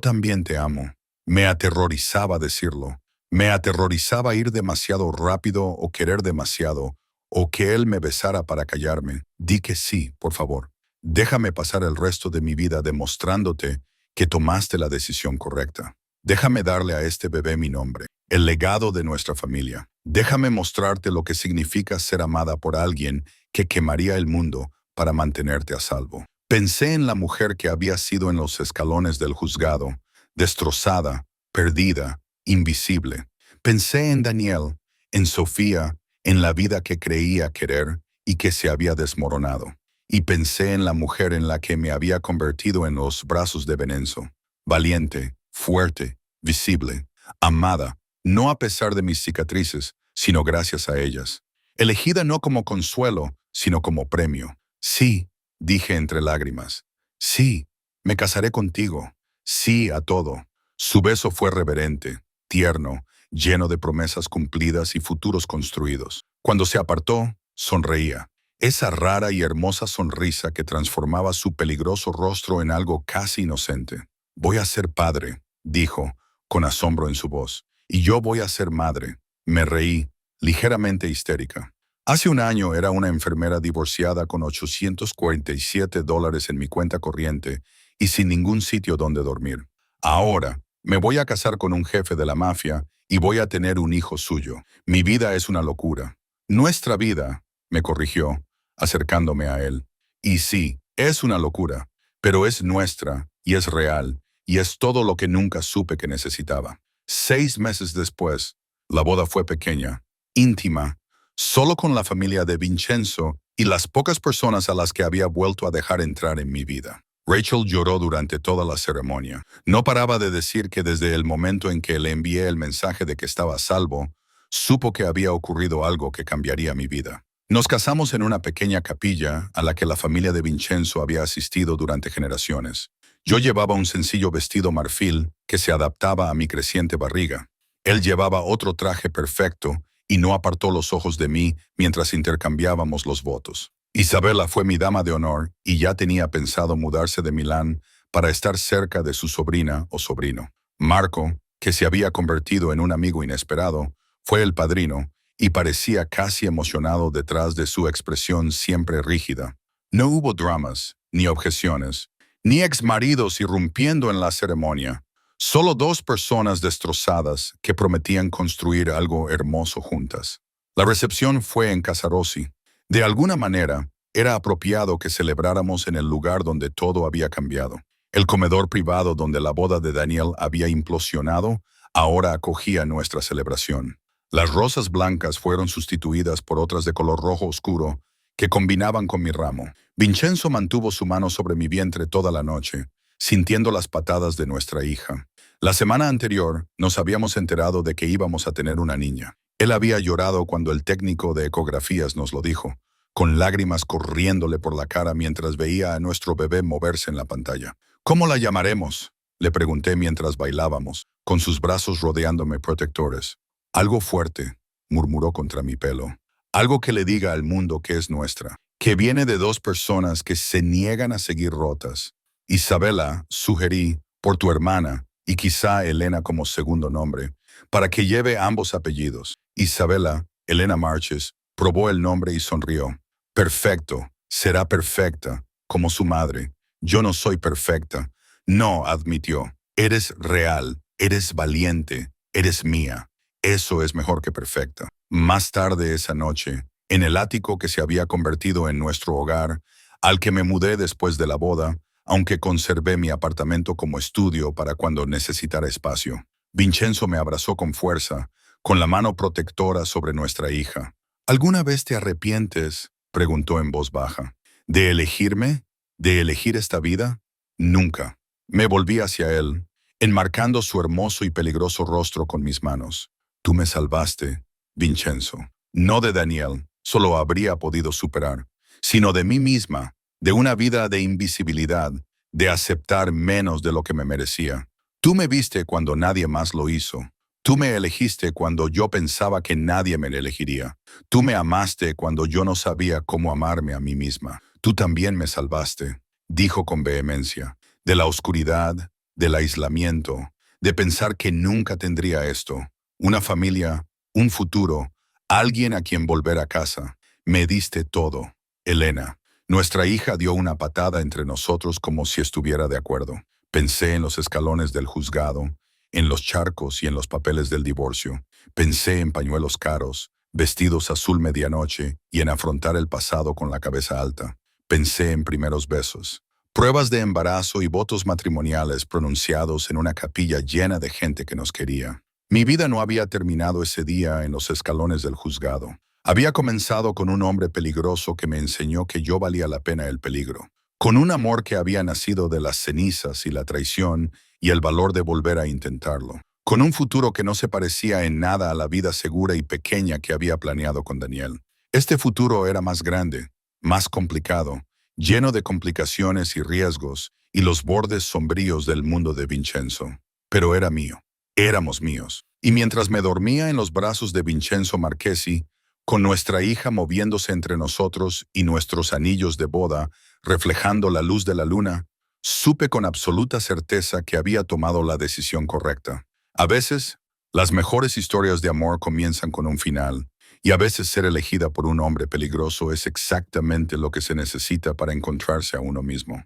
también te amo. Me aterrorizaba decirlo. Me aterrorizaba ir demasiado rápido o querer demasiado, o que él me besara para callarme. Di que sí, por favor. Déjame pasar el resto de mi vida demostrándote que tomaste la decisión correcta. Déjame darle a este bebé mi nombre, el legado de nuestra familia. Déjame mostrarte lo que significa ser amada por alguien que quemaría el mundo para mantenerte a salvo. Pensé en la mujer que había sido en los escalones del juzgado, destrozada, perdida, invisible. Pensé en Daniel, en Sofía, en la vida que creía querer y que se había desmoronado. Y pensé en la mujer en la que me había convertido en los brazos de Vincenzo. Valiente, fuerte, visible, amada, no a pesar de mis cicatrices, sino gracias a ellas. Elegida no como consuelo, sino como premio. Sí, dije entre lágrimas. Sí, me casaré contigo. Sí a todo. Su beso fue reverente, tierno, lleno de promesas cumplidas y futuros construidos. Cuando se apartó, sonreía. Esa rara y hermosa sonrisa que transformaba su peligroso rostro en algo casi inocente. Voy a ser padre, dijo, con asombro en su voz. Y yo voy a ser madre. Me reí, ligeramente histérica. Hace un año era una enfermera divorciada con $847 en mi cuenta corriente y sin ningún sitio donde dormir. Ahora, me voy a casar con un jefe de la mafia y voy a tener un hijo suyo. Mi vida es una locura. Nuestra vida, me corrigió, acercándome a él. Y sí, es una locura. pero es nuestra y es real y es todo lo que nunca supe que necesitaba. 6 meses después, la boda fue pequeña, íntima, solo con la familia de Vincenzo y las pocas personas a las que había vuelto a dejar entrar en mi vida. Rachel lloró durante toda la ceremonia. No paraba de decir que desde el momento en que le envié el mensaje de que estaba a salvo, supo que había ocurrido algo que cambiaría mi vida. Nos casamos en una pequeña capilla a la que la familia de Vincenzo había asistido durante generaciones. Yo llevaba un sencillo vestido marfil que se adaptaba a mi creciente barriga. Él llevaba otro traje perfecto y no apartó los ojos de mí mientras intercambiábamos los votos. Isabela fue mi dama de honor y ya tenía pensado mudarse de Milán para estar cerca de su sobrina o sobrino. Marco, que se había convertido en un amigo inesperado, fue el padrino y parecía casi emocionado detrás de su expresión siempre rígida. No hubo dramas, ni objeciones, ni exmaridos irrumpiendo en la ceremonia. Solo dos personas destrozadas que prometían construir algo hermoso juntas. La recepción fue en Casarossi. De alguna manera, era apropiado que celebráramos en el lugar donde todo había cambiado. El comedor privado donde la boda de Daniel había implosionado ahora acogía nuestra celebración. Las rosas blancas fueron sustituidas por otras de color rojo oscuro que combinaban con mi ramo. Vincenzo mantuvo su mano sobre mi vientre toda la noche, sintiendo las patadas de nuestra hija. La semana anterior nos habíamos enterado de que íbamos a tener una niña. Él había llorado cuando el técnico de ecografías nos lo dijo, con lágrimas corriéndole por la cara mientras veía a nuestro bebé moverse en la pantalla. ¿Cómo la llamaremos?, le pregunté mientras bailábamos, con sus brazos rodeándome protectores. Algo fuerte, murmuró contra mi pelo. Algo que le diga al mundo que es nuestra, que viene de dos personas que se niegan a seguir rotas. Isabela, sugerí, por tu hermana, y quizá Elena como segundo nombre, para que lleve ambos apellidos. Isabela, Elena Marches, probó el nombre y sonrió. Perfecto, será perfecta, como su madre. Yo no soy perfecta. No, admitió. Eres real, eres valiente, eres mía. Eso es mejor que perfecta. Más tarde esa noche, en el ático que se había convertido en nuestro hogar, al que me mudé después de la boda, aunque conservé mi apartamento como estudio para cuando necesitara espacio. Vincenzo me abrazó con fuerza, con la mano protectora sobre nuestra hija. ¿Alguna vez te arrepientes?, preguntó en voz baja. ¿De elegirme? ¿De elegir esta vida? Nunca. Me volví hacia él, enmarcando su hermoso y peligroso rostro con mis manos. Tú me salvaste, Vincenzo. No de Daniel, solo habría podido superar, sino de mí misma, de una vida de invisibilidad, de aceptar menos de lo que me merecía. Tú me viste cuando nadie más lo hizo. Tú me elegiste cuando yo pensaba que nadie me elegiría. Tú me amaste cuando yo no sabía cómo amarme a mí misma. Tú también me salvaste, dijo con vehemencia, de la oscuridad, del aislamiento, de pensar que nunca tendría esto, una familia, un futuro, alguien a quien volver a casa. Me diste todo, Elena. Nuestra hija dio una patada entre nosotros como si estuviera de acuerdo. Pensé en los escalones del juzgado, en los charcos y en los papeles del divorcio. Pensé en pañuelos caros, vestidos azul medianoche y en afrontar el pasado con la cabeza alta. Pensé en primeros besos, pruebas de embarazo y votos matrimoniales pronunciados en una capilla llena de gente que nos quería. Mi vida no había terminado ese día en los escalones del juzgado. Había comenzado con un hombre peligroso que me enseñó que yo valía la pena el peligro, con un amor que había nacido de las cenizas y la traición y el valor de volver a intentarlo, con un futuro que no se parecía en nada a la vida segura y pequeña que había planeado con Daniel. Este futuro era más grande, más complicado, lleno de complicaciones y riesgos y los bordes sombríos del mundo de Vincenzo. Pero era mío, éramos míos. Y mientras me dormía en los brazos de Vincenzo Marchesi, con nuestra hija moviéndose entre nosotros y nuestros anillos de boda reflejando la luz de la luna, supe con absoluta certeza que había tomado la decisión correcta. A veces, las mejores historias de amor comienzan con un final, y a veces ser elegida por un hombre peligroso es exactamente lo que se necesita para encontrarse a uno mismo.